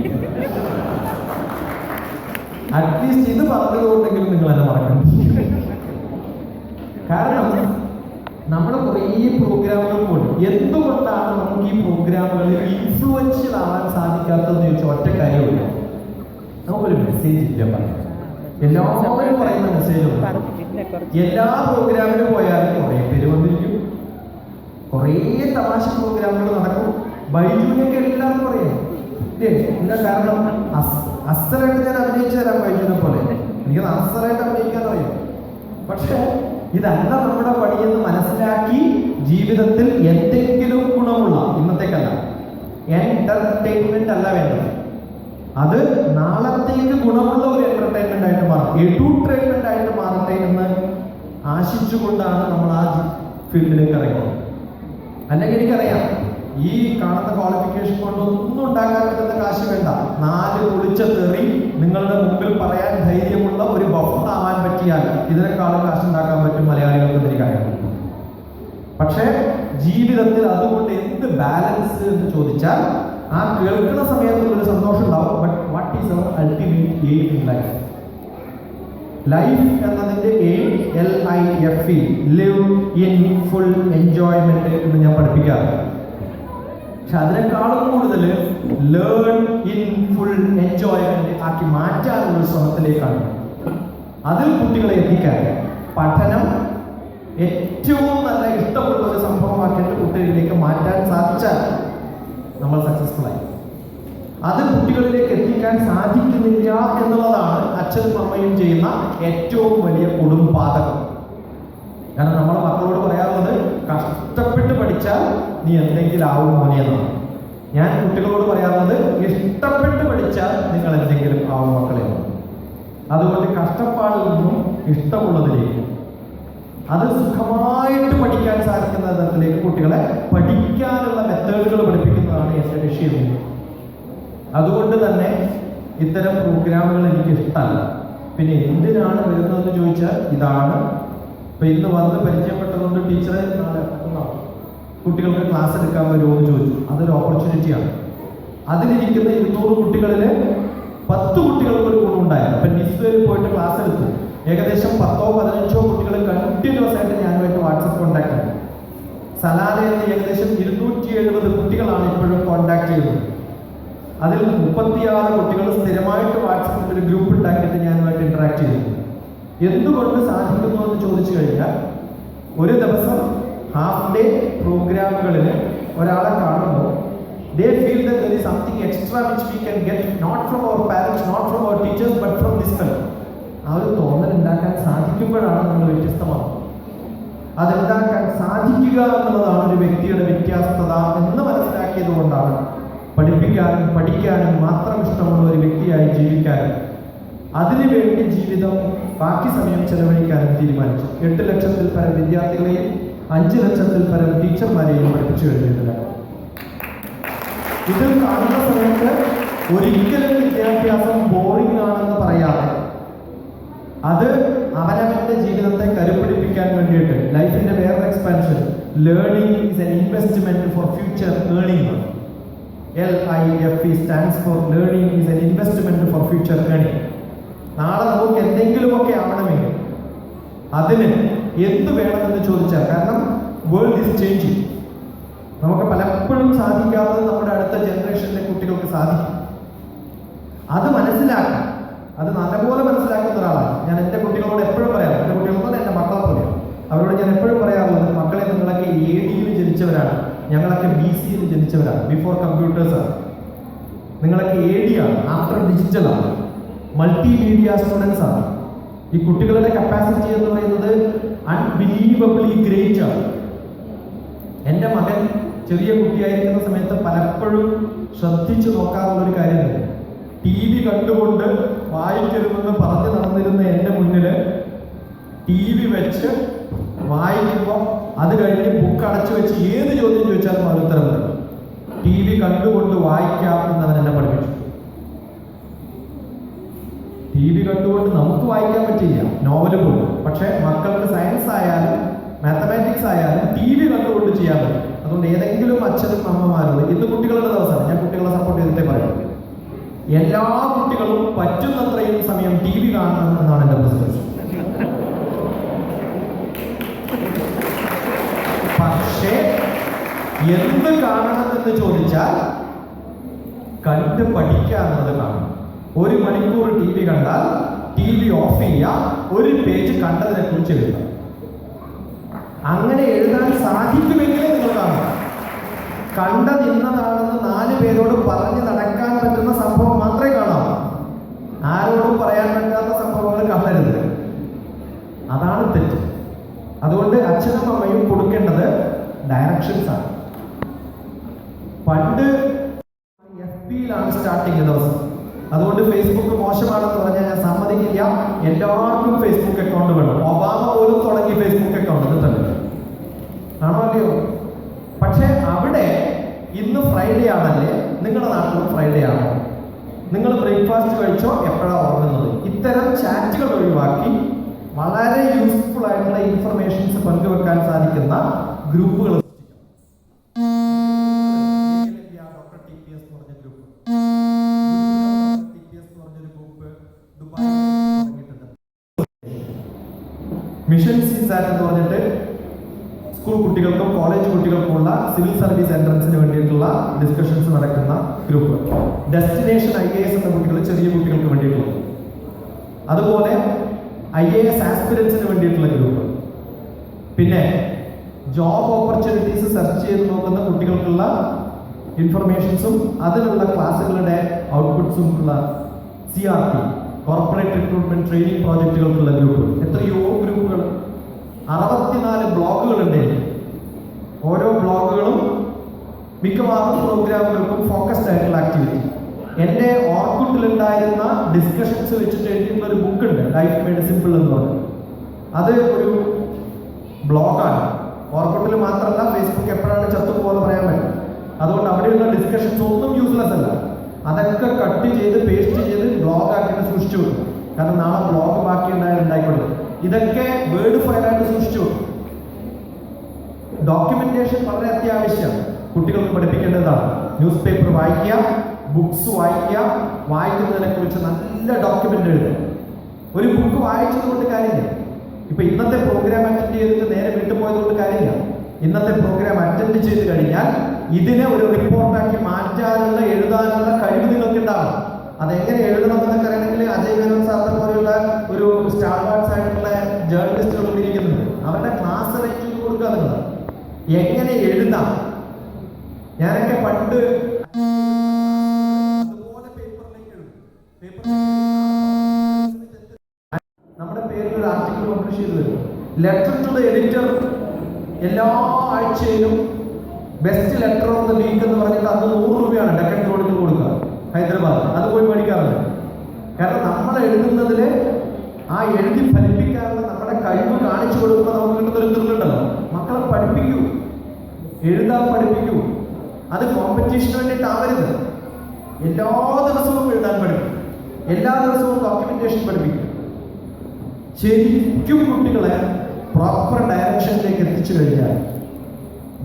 അറ്റ്ലീസ്റ്റ് ഇത് പറഞ്ഞതുകൊണ്ടെങ്കിലും നിങ്ങൾ എന്നെ മറക്കണം. കാരണം നമ്മൾ കുറേ പ്രോഗ്രാമുകൾ പോലും എന്തുകൊണ്ടാണ് നമുക്ക് ഈ പ്രോഗ്രാമുകളിൽ ഇൻഫ്ലുവൻഷ്യൽ ആവാൻ സാധിക്കാത്തതെന്ന് ചോദിച്ചാൽ ഒറ്റ കാര്യമില്ല, നമുക്കൊരു മെസ്സേജ് ഇല്ല. പറയാം എല്ലാവരും പറയുന്ന മെസ്സേജുണ്ട്. എല്ലാ പ്രോഗ്രാമിനും പോയാലും കുറേ പേര് വന്നിരിക്കും, കുറേ തമാശ പ്രോഗ്രാമുകൾ നടക്കും. ബൈജുവിനൊക്കെ എല്ലാവരും പറയും എന്താ കാരണം? അസലായിട്ട് ഞാൻ അഭിനയിച്ചു തരാം ബൈജുവിനെ പോലെ, എനിക്ക് അസലായിട്ട് അഭിനയിക്കാൻ അറിയാം. പക്ഷെ ഇതല്ല നമ്മുടെ പണിയെന്ന് മനസ്സിലാക്കി ജീവിതത്തിൽ എന്തെങ്കിലും ഗുണമുള്ള, ഇന്നത്തേക്കല്ല, എന്റർടൈൻമെന്റ് അല്ല വേണ്ടത്, അത് നാളത്തേക്ക് ഗുണമുള്ള ഒരു എന്റർടൈൻമെന്റ് ആയിട്ട് മാറും, എഡ്യൂട്ടെയിൻമെന്റ് ആയിട്ട് മാറട്ടെ എന്ന് ആശിച്ചുകൊണ്ടാണ് നമ്മൾ ആ ഫീൽഡിലേക്ക് ഇറങ്ങുന്നത്. അല്ലെങ്കിൽ എനിക്കറിയാം ഈ കാണുന്ന ക്വാളിഫിക്കേഷൻ കൊണ്ടൊന്നും ഉണ്ടാക്കാൻ പറ്റുന്ന കാശ് വേണ്ട. 4 പൊളിച്ച തെറി നിങ്ങളുടെ മുമ്പിൽ പറയാൻ ധൈര്യമുള്ള ഒരു ബഫറാവാൻ പറ്റിയാൽ ഇതിനേക്കാളും കാശ് ഉണ്ടാക്കാൻ പറ്റും മലയാളികൾക്ക് എനിക്കറിയാം. പക്ഷേ ജീവിതത്തിൽ അതുകൊണ്ട് എന്ത് ബാലൻസ് എന്ന് ചോദിച്ചാൽ ആ കേൾക്കുന്ന സമയത്തുള്ളൊരു സന്തോഷം ഉണ്ടാവും. But what is our ultimate aim in life? Life എന്നതിൻ്റെ ALIFE, live in full enjoyment എന്ന് ഞാൻ പഠിപ്പിക്കാറുണ്ട്. പക്ഷെ അതിനേക്കാളും കൂടുതൽ ലേൺ ഇൻ ഫുൾ എൻജോയ്മെന്റ് ആക്കി മാറ്റാനുള്ള ശ്രമത്തിലേക്കാണ്. അതിൽ കുട്ടികളെ എത്തിക്കാൻ പഠനം ഏറ്റവും നല്ല ഇഷ്ടമുള്ള ഒരു സംഭവമാക്കിയിട്ട് കുട്ടികളിലേക്ക് മാറ്റാൻ സാധിച്ചാൽ നമ്മൾ സക്സസ്ഫുൾ ആയി. അത് കുട്ടികളിലേക്ക് എത്തിക്കാൻ സാധിക്കുന്നില്ല എന്നുള്ളതാണ് അച്ഛനും അമ്മയും ചെയ്യുന്ന ഏറ്റവും വലിയ കൊടുംപാതകം. കാരണം നമ്മൾ മക്കളോട് പറയാറുള്ളത് കഷ്ടപ്പെട്ട് പഠിച്ചാൽ നീ എന്തെങ്കിലും ആവും മോനെ എന്നാണ്. ഞാൻ കുട്ടികളോട് പറയാറുള്ളത് ഇഷ്ടപ്പെട്ട് പഠിച്ചാൽ നിങ്ങൾ എന്തെങ്കിലും ആവും മക്കളെ. അതുകൊണ്ട് കഷ്ടപ്പാടിൽ നിന്നും ഇഷ്ടമുള്ളതിലേക്ക്, അത് സുഖമായിട്ട് പഠിക്കാൻ സാധിക്കുന്ന തരത്തിലേക്ക് കുട്ടികളെ പഠിക്കാനുള്ള മെത്തേഡുകൾ പഠിപ്പിക്കുന്നതാണ് എൻ്റെ ലക്ഷ്യം. അതുകൊണ്ട് തന്നെ ഇത്തരം പ്രോഗ്രാമുകൾ എനിക്ക് ഇഷ്ടമല്ല. പിന്നെ എന്തിനാണ് വരുന്നതെന്ന് ചോദിച്ചാൽ ഇതാണ്. ഇപ്പൊ ഇന്ന് വന്ന് പരിചയപ്പെട്ടതുകൊണ്ട് ടീച്ചറെ കുട്ടികൾക്ക് ക്ലാസ് എടുക്കാൻ വരുമോ എന്ന് ചോദിച്ചു. അതൊരു ഓപ്പർച്യൂണിറ്റിയാണ്. അതിലിരിക്കുന്ന 200 കുട്ടികളിൽ 10 കുട്ടികൾക്ക് ഒരു ഗുണമുണ്ടായിരുന്നു. അപ്പൊ നിസ്വയിൽ പോയിട്ട് ക്ലാസ് എടുത്തു. ഏകദേശം 10-15 കുട്ടികൾ കണ്ടിന്യൂസ് ആയിട്ട് ഞാനുമായിട്ട് വാട്സപ്പ് കോൺടാക്ട് ഉണ്ട്. സലാലയിൽ നിന്ന് ഏകദേശം 270 കുട്ടികളാണ് ഇപ്പോഴും കോൺടാക്ട് ചെയ്യുന്നത്. അതിൽ 36 കുട്ടികൾ സ്ഥിരമായിട്ട് വാട്സപ്പിൽ ഒരു ഗ്രൂപ്പ് ഉണ്ടാക്കിയിട്ട് ഞാനുമായിട്ട് ഇന്ററാക്ട് ചെയ്യുന്നു. എന്തുകൊണ്ട് സാധിക്കുന്നു എന്ന് ചോദിച്ചു കഴിഞ്ഞാൽ, ഒരു ദിവസം ഹാഫ് ഡേ പ്രോഗ്രാമുകളിൽ ഒരാളെ കാണുമ്പോൾ they feel that there is something extra which we can get not from our parents, not from our teachers, but from this fellow. ആ ഒരു തോന്നൽ ഉണ്ടാക്കാൻ സാധിക്കുമ്പോഴാണ് നമ്മൾ വ്യത്യസ്തമാകുന്നത്. അതുണ്ടാക്കാൻ സാധിക്കുക എന്നുള്ളതാണ് ഒരു വ്യക്തിയുടെ വ്യത്യാസത എന്ന് മനസ്സിലാക്കിയത് കൊണ്ടാണ് പഠിപ്പിക്കാനും പഠിക്കാനും മാത്രം ഇഷ്ടമുള്ള ഒരു വ്യക്തിയായി ജീവിക്കാനും അതിനുവേണ്ടി ജീവിതം ബാക്കി സമയം ചെലവഴിക്കാനും തീരുമാനിച്ചു. 8 ലക്ഷത്തിൽ പരം വിദ്യാർത്ഥികളെയും 5 ലക്ഷത്തിൽ പരം ടീച്ചർമാരെയും പഠിപ്പിച്ചു കഴിഞ്ഞിട്ടുണ്ട്. ഇത് കാണുന്ന സമയത്ത് ഒരിക്കലും വിദ്യാഭ്യാസം ബോറിംഗ് ആണെന്ന് പറയാതെ അത് അവനവന്റെ ജീവിതത്തെ കരുപിടിപ്പിക്കാൻ വേണ്ടിയിട്ട് ലൈഫിന്റെ വേറെ expansion, learning is N investment for future earning. LIFE stands for learning is an investment for future earning. നാളെ നമുക്ക് എന്തെങ്കിലുമൊക്കെ ആവണമെങ്കിൽ അതിന് എന്ത് വേണമെന്ന് ചോദിച്ചാൽ, കാരണം വേൾഡ് ഈസ് ചേഞ്ചിങ്. നമുക്ക് പലപ്പോഴും സാധിക്കാത്തത് നമ്മുടെ അടുത്ത ജനറേഷനിലെ കുട്ടികൾക്ക് സാധിക്കും. അത് മനസ്സിലാക്കാം. അത് നല്ലപോലെ മനസ്സിലാക്കുന്ന ഒരാളാണ് ഞാൻ. എൻ്റെ കുട്ടികളോട് എപ്പോഴും പറയാം, എൻ്റെ കുട്ടികളോട് എൻ്റെ മക്കളെ പോലെയാണ്. അവരോട് ഞാൻ എപ്പോഴും പറയാറുള്ളത്, മക്കളെ നിങ്ങളൊക്കെ AD-യിൽ ജനിച്ചവരാണ്, ഞങ്ങളൊക്കെ BC-യിൽ ജനിച്ചവരാണ്, ബിഫോർ കമ്പ്യൂട്ടേഴ്സ് ആണ്. നിങ്ങളൊക്കെ AD ആണ്, ആഫ്റ്റർ ഡിജിറ്റൽ ആണ്, മൾട്ടിമീഡിയ സ്റ്റുഡൻസ് ആണ്. ഈ കുട്ടികളുടെ കപ്പാസിറ്റി എന്ന് പറയുന്നത് അൺബിലീവബിളി ഗ്രേറ്റ് ആണ്. എൻ്റെ മകൻ ചെറിയ കുട്ടിയായിരിക്കുന്ന സമയത്ത് പലപ്പോഴും ശ്രദ്ധിച്ചു നോക്കാറുള്ള ഒരു കാര്യമുണ്ട്. TV കണ്ടുകൊണ്ട് വായിക്കരുതെന്ന് പറഞ്ഞു നടന്നിരുന്ന എൻ്റെ മുന്നിൽ TV വെച്ച് വായിക്കുമ്പോൾ അത് കഴിഞ്ഞ് ബുക്ക് അടച്ചു വെച്ച് ഏത് ചോദ്യം ചോദിച്ചാലും അത് ഉത്തരം തരും. TV കണ്ടുകൊണ്ട് വായിക്കാം എന്നവൻ എന്നെ പഠിപ്പിച്ചു. TV കണ്ടുകൊണ്ട് നമുക്ക് വായിക്കാൻ പറ്റില്ല, നോവൽ പോലും. പക്ഷെ മക്കൾക്ക് സയൻസ് ആയാലും മാത്തമാറ്റിക്സ് ആയാലും TV കണ്ടുകൊണ്ട് ചെയ്യാൻ പറ്റും. അതുകൊണ്ട് ഏതെങ്കിലും അച്ഛനും അമ്മമാരോട്, ഇന്ന് കുട്ടികളുടെ ദിവസമാണ്, ഞാൻ കുട്ടികളെ സപ്പോർട്ട് ചെയ്തിട്ടേ പറയും, എല്ലാ കുട്ടികളും പറ്റുന്നത്രയും സമയം TV കാണണം എന്നാണ് എൻ്റെ പ്രിസ്ക്രിപ്ഷൻ. പക്ഷേ എന്ത് കാണണമെന്ന് ചോദിച്ചാൽ കണ്ട് പഠിക്കാവുന്നത് കാണും. 1 മണിക്കൂർ TV കണ്ടാൽ TV ഓഫ് ചെയ്യുക, ഒരു പേജ് കണ്ടതിനെ കുറിച്ച് എഴുതാം. അങ്ങനെ എഴുതാൻ സാധിക്കുമെങ്കിൽ നിങ്ങൾ കാണുക. കണ്ടത് ഇന്നതാണെന്ന് 4 പേരോട് പറഞ്ഞ് നടക്കാൻ പറ്റുന്ന സംഭവം മാത്രമേ കാണാവൂ. ആരോടും പറയാൻ പറ്റാത്ത സംഭവങ്ങൾ കാണരുത്. അതാണ് തെറ്റ്. അതുകൊണ്ട് അച്ഛനും അമ്മയും കൊടുക്കേണ്ടത് ഡയറക്ഷൻസ് ആണ്. പണ്ട് FB-യിലാണ് സ്റ്റാർട്ടിങ് ദിവസം. അതുകൊണ്ട് ഫേസ്ബുക്ക് മോശമാണെന്ന് പറഞ്ഞാൽ ഞാൻ സമ്മതിക്കില്ല. എല്ലാവർക്കും ഫേസ്ബുക്ക് അക്കൗണ്ട് വേണം. ഒബാമ പോലും തുടങ്ങി ഫേസ്ബുക്ക് അക്കൗണ്ട് തന്നെ ആണോ അല്ലയോ? പക്ഷെ അവിടെ ഇന്ന് ഫ്രൈഡേ ആണല്ലേ, നിങ്ങളുടെ നാട്ടിലും ഫ്രൈഡേ ആണോ? നിങ്ങൾ ബ്രേക്ക്ഫാസ്റ്റ് കഴിച്ചോ, എപ്പോഴാണ് ഉറങ്ങുന്നത്? ഇത്തരം ചാറ്റുകൾ ഒഴിവാക്കി വളരെ യൂസ്ഫുൾ ആയിട്ടുള്ള ഇൻഫർമേഷൻസ് പങ്കുവെക്കാൻ സാധിക്കുന്ന ഗ്രൂപ്പുകൾ മിഷൻ സിസാറ്റ് എന്ന് പറഞ്ഞിട്ട് സ്കൂൾ കുട്ടികൾക്കും കോളേജ് കുട്ടികൾക്കുമുള്ള സിവിൽ സർവീസ് എൻട്രൻസിന് വേണ്ടിയിട്ടുള്ള ഡിസ്കഷൻസ് നടക്കുന്ന ഗ്രൂപ്പ്. ഡെസ്റ്റിനേഷൻ IAS എന്ന കുട്ടികൾ, ചെറിയ കുട്ടികൾക്ക് വേണ്ടിയിട്ടുള്ളത്. അതുപോലെ IAS ആസ്പിരൻസിന് വേണ്ടിയിട്ടുള്ള ഗ്രൂപ്പ്. പിന്നെ ജോബ് ഓപ്പർച്യൂണിറ്റീസ് സെർച്ച് ചെയ്ത് നോക്കുന്ന കുട്ടികൾക്കുള്ള ഇൻഫർമേഷൻസും അതിനുള്ള ക്ലാസ്സുകളുടെ ഔട്ട്പുട്ട്സും ഉള്ള CRT, കോർപ്പറേറ്റ് റിക്രൂട്ട്മെന്റ് ട്രെയിനിങ് പ്രോജക്റ്റുകൾക്കുള്ള ഗ്രൂപ്പ്. എത്രയോ ഗ്രൂപ്പുകൾ, 64 ബ്ലോഗുകളുണ്ട്. ഓരോ ബ്ലോഗുകളും മിക്കവാറും പ്രോഗ്രാമുകൾക്കും ഫോക്കസ്ഡ് ആയിട്ടുള്ള ആക്ടിവിറ്റി. എൻ്റെ ഓർക്കുട്ടിലുണ്ടായിരുന്ന ഡിസ്കഷൻസ് വെച്ചിട്ട് എഴുതിയിട്ടുള്ള ഒരു ബുക്ക് ഉണ്ട്, ലൈഫ് മെയ്ഡ് സിമ്പിൾ എന്ന് പറഞ്ഞത്. അത് ഒരു ബ്ലോഗാണ്. ഓർക്കുട്ടിൽ മാത്രമല്ല, ഫേസ്ബുക്ക് എപ്പോഴാണ് ചത്തുപോലെ പറയാൻ പറ്റും. അതുകൊണ്ട് അവിടെയുള്ള ഡിസ്കഷൻസ് ഒന്നും യൂസ്ലെസ് അല്ല. അതൊക്കെ കട്ട് ചെയ്ത് പേസ്റ്റ് ചെയ്ത് ബ്ലോഗ് ആക്കിയിട്ട് സൂക്ഷിച്ചു വെക്കും. കാരണം നാളെ ബ്ലോഗ് ബാക്കി ഉണ്ടായിക്കോട്ടെ. ഇതൊക്കെ വേർഡ് ഫയലായിട്ട് സൂക്ഷിച്ചു വെക്കും. ഡോക്യുമെന്റേഷൻ വളരെ അത്യാവശ്യം, കുട്ടികൾക്ക് പഠിപ്പിക്കേണ്ടതാണ്. ന്യൂസ് പേപ്പർ വായിക്കുക, ബുക്സ് വായിക്കുക, വായിക്കുന്നതിനെ കുറിച്ച് നല്ല ഡോക്യുമെന്റ് എഴുതുക. ഒരു ബുക്ക് വായിച്ചത് കൊണ്ട് കാര്യമില്ല. ഇപ്പൊ ഇന്നത്തെ പ്രോഗ്രാം അറ്റൻഡ് ചെയ്തിട്ട് നേരെ വിട്ടുപോയത് കൊണ്ട് കാര്യമില്ല. ഇന്നത്തെ പ്രോഗ്രാം അറ്റൻഡ് ചെയ്ത് കഴിഞ്ഞാൽ ഇതിനെ ഒരു റിപ്പോർട്ടാക്കി മാറ്റാനുള്ള, എഴുതാനുള്ള കഴിവ് നിങ്ങൾക്ക് ഉണ്ടാവും. അതെങ്ങനെ എഴുതണം എന്നൊക്കെ അറിയണമെങ്കിൽ അജയ് മേനോൻ സാറിനെ പോലെയുള്ള ഒരു സ്റ്റാർവാർഡ്സ് ആയിട്ടുള്ള ജേർണലിസ്റ്റുകൾ ഇരിക്കുന്നുണ്ട്. അവരുടെ ക്ലാസ് അറേഞ്ച് ചെയ്ത് കൊടുക്കുക. നിങ്ങൾ എങ്ങനെ എഴുതാം. ഞാനൊക്കെ പണ്ട് നമ്മുടെ പേരിൽ ഒരു ആർട്ടിക്കിൾ പബ്ലിഷ് ചെയ്ത് തരും. ലെറ്റർ ടു ദ എഡിറ്റർ എല്ലാ ആഴ്ചയിലും best letter of the week എന്ന് പറഞ്ഞിട്ട് അത് 100 രൂപയാണ് ഡെക്കൻ ക്രോണിക്കൽ കൊടുക്കുക, ഹൈദരാബാദ്. അത് പോയി മേടിക്കാറുണ്ട്. കാരണം നമ്മൾ എഴുതുന്നതിൽ ആ എഴുതി ഫലിപ്പിക്കാനുള്ള നമ്മുടെ കഴിവ് കാണിച്ചു കൊടുക്കുമ്പോൾ നമുക്ക് കിട്ടുന്നൊരു ത്രില്ലുണ്ടല്ലോ. മക്കളെ പഠിപ്പിക്കൂ, എഴുതാൻ പഠിപ്പിക്കൂ. അത് കോമ്പറ്റീഷന് വേണ്ടിയിട്ടാവരുത്. എല്ലാ ദിവസവും എഴുതാൻ പഠിപ്പിക്കും, എല്ലാ ദിവസവും ഡോക്യുമെന്റേഷൻ പഠിപ്പിക്കും. ശരിക്കും കുട്ടികളെ പ്രോപ്പർ ഡയറക്ഷനിലേക്ക് എത്തിച്ചു കഴിഞ്ഞാൽ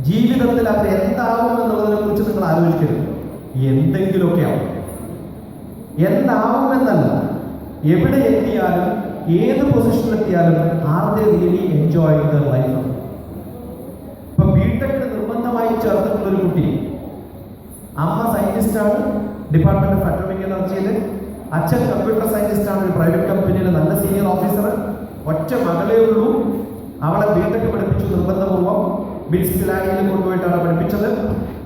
ജീവിതത്തിൽ അവർ എന്താകും എന്നുള്ളതിനെ കുറിച്ച് നിങ്ങൾ ആലോചിക്കരുത്. എന്തെങ്കിലുമൊക്കെ ആവും. എന്താവുമെന്നല്ല, എവിടെ എത്തിയാലും ഏത് പൊസിഷനിലെത്തിയാലും are they really enjoy their life. ഇപ്പൊ ബിടെക്കിന് നിർബന്ധമായി ചേർന്നിട്ടുള്ള ഒരു കുട്ടി, അമ്മ സയന്റിസ്റ്റാണ് ഡിപ്പാർട്ട്മെന്റ് ഓഫ് അറ്റോമിക് എനർജിയിൽ, അച്ഛൻ കമ്പ്യൂട്ടർ സയന്റിസ്റ്റാണ് ഒരു പ്രൈവറ്റ് കമ്പനിയിൽ നല്ല സീനിയർ ഓഫീസർ. ഒറ്റ മകളേ ഉള്ളൂ. അവളെ ബിടെക് പഠിപ്പിച്ചു നിർബന്ധപൂർവ്വം. ബിറ്റ്സ് പിലാനിയിൽ കൊണ്ടുപോയിട്ടാണ് പഠിപ്പിച്ചത്.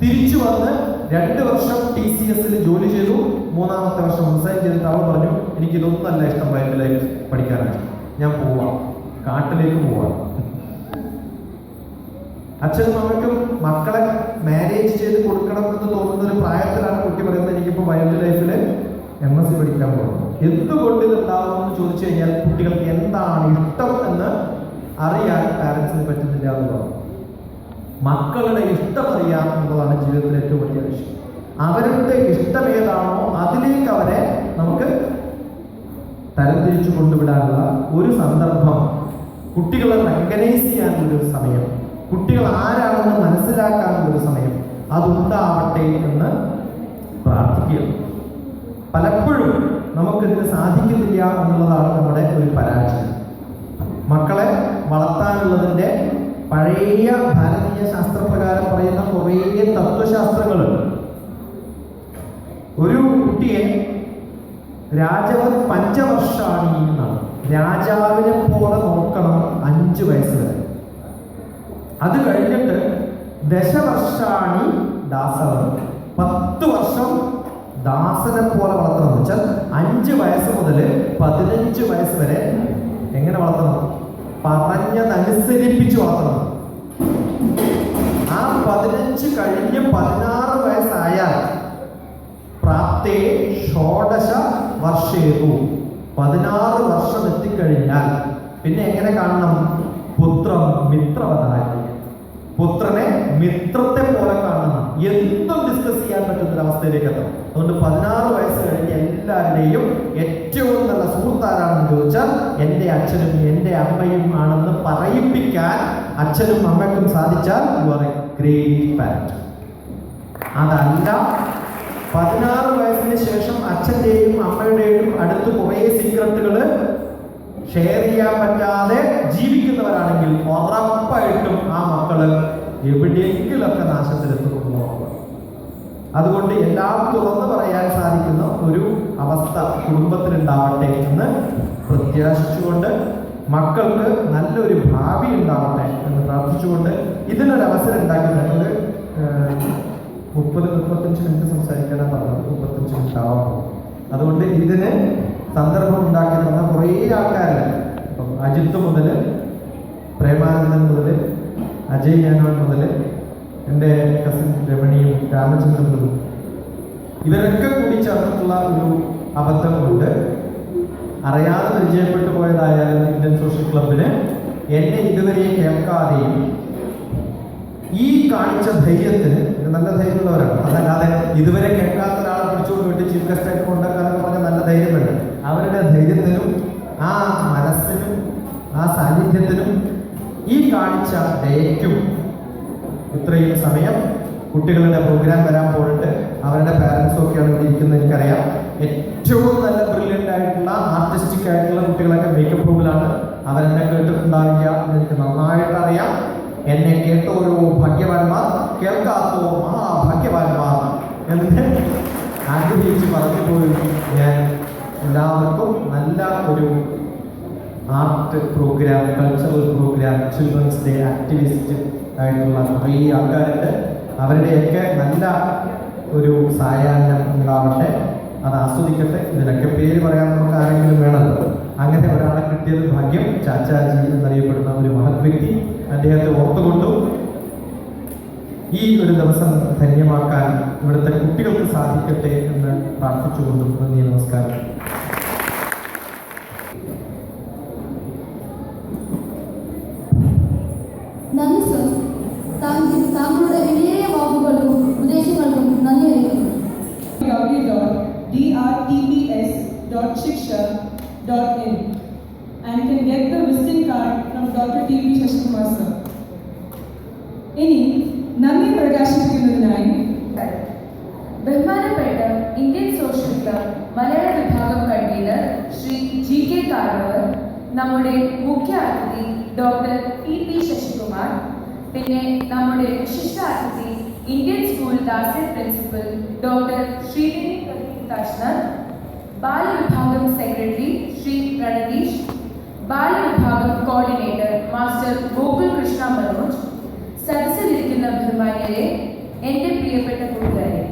തിരിച്ചു വന്ന് 2 വർഷം TCS ജോലി ചെയ്തു. 3-ാമത്തെ വർഷം റിസൈൻ ചെയ്തിട്ട് അവൾ പറഞ്ഞു, എനിക്കിതൊന്നല്ല ഇഷ്ടം പ്രൈവറ്റ് ലൈഫ് പഠിക്കാനായിട്ട്, ഞാൻ പോവാം, കാട്ടിലേക്ക് പോവാം. അച്ഛനും അമ്മയ്ക്കും മക്കളെ മാരേജ് ചെയ്ത് കൊടുക്കണം എന്ന് തോന്നുന്ന ഒരു പ്രായത്തിലാണ് കുട്ടി പറയുന്നത്, എനിക്കിപ്പോൾ വൈൽഡ് ലൈഫിൽ MSc പഠിക്കാൻ പോകണം. എന്തുകൊണ്ട് ഇതുണ്ടാവുമെന്ന് ചോദിച്ചു കഴിഞ്ഞാൽ കുട്ടികൾക്ക് എന്താണ് ഇഷ്ടം എന്ന് അറിയാൻ പാരൻസിന് പറ്റുന്നില്ല എന്നുള്ളതാണ്. മക്കളുടെ ഇഷ്ടം അറിയാം എന്നുള്ളതാണ് ജീവിതത്തിലെ ഏറ്റവും വലിയ ലക്ഷ്യം. അവരുടെ ഇഷ്ടം ഏതാണോ അതിലേക്ക് അവരെ നമുക്ക് തരംതിരിച്ചു കൊണ്ടുവിടാനുള്ള ഒരു സന്ദർഭം, കുട്ടികളെ റെക്കഗ്നൈസ് ചെയ്യാനുള്ളൊരു സമയം, കുട്ടികൾ ആരാണെന്ന് മനസ്സിലാക്കാനുള്ളൊരു സമയം അതുണ്ടാവട്ടെ എന്ന് പ്രാർത്ഥിക്കുക. പലപ്പോഴും നമുക്കിതിന് സാധിക്കുന്നില്ല എന്നുള്ളതാണ് നമ്മുടെ ഒരു പരാജയം. മക്കളെ വളർത്താനുള്ളതിൻ്റെ പഴയ ഭാരതീയ ശാസ്ത്രപ്രകാരം പറയുന്ന കുറേ തത്വശാസ്ത്രങ്ങളുണ്ട്. ഒരു കുട്ടിയെ പഞ്ചവർഷാണി എന്നാണ്, രാജാവിനെ പോലെ നോക്കണം 5 വയസ്സ് വരെ. അത് കഴിഞ്ഞിട്ട് ദശവർഷാണി ദാസവർ, 10 വർഷം ദാസനെ പോലെ വളർത്തണം. എന്ന് വെച്ചാൽ 5 വയസ്സ് മുതൽ 15 വയസ്സ് വരെ എങ്ങനെ വളർത്തണം? പറഞ്ഞതനുസരിപ്പിച്ച് വളർത്തണം. ആ 15 കഴിഞ്ഞ് 16 വയസ്സായാൽ പ്രാപ്തേ ഷോഡശ വർഷേതു, 16 വർഷം എത്തിക്കഴിഞ്ഞാൽ പിന്നെ എങ്ങനെ കാണണം? പുത്രം മിത്രവതായി, പുത്രനെ മിത്രത്തെ പോലെ കാണണം. എന്തും ഡിസ്കസ് ചെയ്യാൻ പറ്റുന്ന ഒരു അവസ്ഥയിലേക്ക് എത്തണം. അതുകൊണ്ട് 16 വയസ്സ് കഴിഞ്ഞ് എല്ലാവരുടെയും ഏറ്റവും നല്ല സുഹൃത്താരാണെന്ന് ചോദിച്ചാൽ എൻ്റെ അച്ഛനും എൻ്റെ അമ്മയും ആണെന്ന് പറയിപ്പിക്കാൻ അച്ഛനും അമ്മയ്ക്കും സാധിച്ചാൽ you are A great parent. അതല്ല 16 വയസ്സിന് ശേഷം അച്ഛൻ്റെയും അമ്മയുടെയും അടുത്ത് കുറേ സീക്രട്ടുകൾ ഷെയർ ചെയ്യാൻ പറ്റാതെ ജീവിക്കുന്നവരാണെങ്കിൽ ഉറപ്പായിട്ടും ആ മക്കള് എവിടെയെങ്കിലൊക്കെ നാശത്തിലെത്തുന്നു. അതുകൊണ്ട് എല്ലാം തുറന്നു പറയാൻ സാധിക്കുന്ന ഒരു അവസ്ഥ കുടുംബത്തിനുണ്ടാവട്ടെ എന്ന് പ്രത്യാശിച്ചുകൊണ്ട് മക്കൾക്ക് നല്ലൊരു ഭാവി ഉണ്ടാവട്ടെ എന്ന് പ്രാർത്ഥിച്ചുകൊണ്ട് ഇതിനൊരു അവസരം ഉണ്ടാക്കി തന്നത് 30-35 മിനിറ്റ് സംസാരിക്കാനാണ് പറഞ്ഞത്. 35 മിനിറ്റ് ആവാം. അതുകൊണ്ട് ഇതിന് സന്ദർഭം ഉണ്ടാക്കി തന്ന കുറേ ആൾക്കാരുണ്ട്. ഇപ്പം അജിത്ത് മുതൽ, പ്രേമാനന്ദൻ മുതൽ, അജയ് മേനോൻ മുതൽ, എൻ്റെ കസിൻ രമണിയും രാമചന്ദ്രനും, ഇവരൊക്കെ കൂടി ചേർന്നിട്ടുള്ള ഒരു അബദ്ധം കൊണ്ട് അറിയാതെ പരിചയപ്പെട്ടു പോയതായാലും ഇന്ത്യൻ സോഷ്യൽ ക്ലബിന് എന്നെ ഇതുവരെ കേൾക്കാതെയും ഈ കാണിച്ച ധൈര്യത്തിന് നല്ല ധൈര്യമുള്ളവരാണ്. അതല്ലാതെ ഇതുവരെ കേൾക്കാത്ത ഒരാളെ പിടിച്ചുകൊണ്ട് വേണ്ടി ചീഫ് ഗസ്റ്റായിട്ട് കൊണ്ടുവെക്കാനൊക്കെ പറഞ്ഞാൽ നല്ല ധൈര്യമുണ്ട്. അവരുടെ ധൈര്യത്തിനും ആ മനസ്സിനും ആ സാന്നിധ്യത്തിനും ഈ കാണിച്ച ദയയ്ക്കും ഇത്രയും സമയം കുട്ടികളുടെ പ്രോഗ്രാം വരാൻ പോയിട്ട് അവരുടെ പാരൻസും ഒക്കെയാണ് ഇവിടെ ഇരിക്കുന്നത് എനിക്കറിയാം. ഏറ്റവും നല്ല ബ്രില്യൻ്റ് ആയിട്ടുള്ള ആർട്ടിസ്റ്റിക് ആയിട്ടുള്ള കുട്ടികളൊക്കെ മേക്കപ്പ് റൂമിലാണ്. അവരെന്നെ കേട്ടിട്ടുണ്ടാവില്ല എന്ന് എനിക്ക് നന്നായിട്ട് അറിയാം. എന്നെ കേട്ടോരോ ഭാഗ്യവാന്മാർ, കേൾക്കാത്തോ മഹാഭാഗ്യവാന്മാർ എന്ന് ആഗ്രഹിച്ച് പറഞ്ഞു പോയി. ഞാൻ എല്ലാവർക്കും നല്ല ഒരു art programme, cultural programme, children's day activist ആയിട്ടുള്ള കുറേ ആൾക്കാരുണ്ട്. അവരുടെയൊക്കെ നല്ല ഒരു സായാഹ്നം ഉണ്ടാവട്ടെ, അത് ആസ്വദിക്കട്ടെ. ഇതിനൊക്കെ പേര് പറയാൻ നമുക്ക് ആരെങ്കിലും വേണമല്ലോ. അങ്ങനെ ഒരാളെ കിട്ടിയത് ഭാഗ്യം. ചാച്ചാജി എന്നറിയപ്പെടുന്ന ഒരു മഹത് വ്യക്തി, അദ്ദേഹത്തെ ഓർത്തുകൊണ്ടു ഈ ഒരു ദിവസം ധന്യമാക്കാൻ ഇവിടുത്തെ കുട്ടികൾക്ക് സാധിക്കട്ടെ എന്ന് പ്രാർത്ഥിച്ചുകൊണ്ടും നന്ദി, നമസ്കാരം. നന്ദി സർ. താങ്കളുടെ വിലയേറിയ വാക്കുകൾക്കും ഉപദേശങ്ങൾക്കും നന്ദി അറിയിക്കുന്നു. www.drtps.shiksha.in and can get the visiting card from Dr. T.P. Shashikumar sir. ഇനി നന്ദി പ്രകാശിപ്പിക്കുന്നതിനായി ബഹുമാനപ്പെട്ട ഇന്ത്യൻ സോഷ്യൽ ക്ലബ് മലയാള വിഭാഗം കൺവീനർ ശ്രീ G.K. കാർവർ, നമ്മുടെ മുഖ്യ അതിഥി ഡോക്ടർ T.P. ശശികുമാർ, പിന്നെ നമ്മുടെ വിശിഷ്ട അതിഥി ഇന്ത്യൻ സ്കൂൾ ദാസൻ പ്രിൻസിപ്പൽ ഡോക്ടർ ശ്രീദേവി കൃഷ്ണൻ, ബാലവിഭാഗം സെക്രട്ടറി ശ്രീ പ്രണതീഷ്, ബാലവിഭാഗം കോർഡിനേറ്റർ മാസ്റ്റർ ഗോകുൽ കൃഷ്ണ മനോജ്, സദസ്സിലിരിക്കുന്ന ബഹുമാന്യരെ, എൻ്റെ പ്രിയപ്പെട്ട കൂട്ടുകാരെ,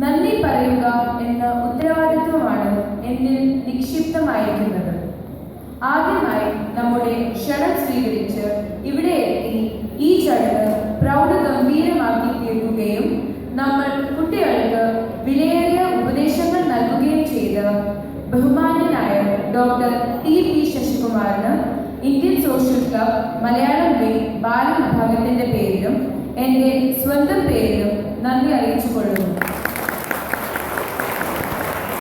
നന്ദി പറയുക എന്ന ഉത്തരവാദിത്വമാണ് എന്നിൽ നിക്ഷിപ്തമായിരിക്കുന്നത്. ആദ്യമായി നമ്മുടെ ക്ഷണം സ്വീകരിച്ച് ഇവിടെ എത്തി ഈ ചടങ്ങ് പ്രൗഢഗംഭീരമാക്കി തീർക്കുകയും നമ്മൾ കുട്ടികൾക്ക് വിലയേറിയ ഉപദേശങ്ങൾ നൽകുകയും ചെയ്ത ബഹുമാന്യനായ ഡോക്ടർ T.P. ശശികുമാറിന് Indian social club Malayalam wing ബാലവിഭാഗത്തിൻ്റെ പേരിലും എൻ്റെ സ്വന്തം പേരിലും നന്ദി അറിയിച്ചുകൊള്ളുന്നു.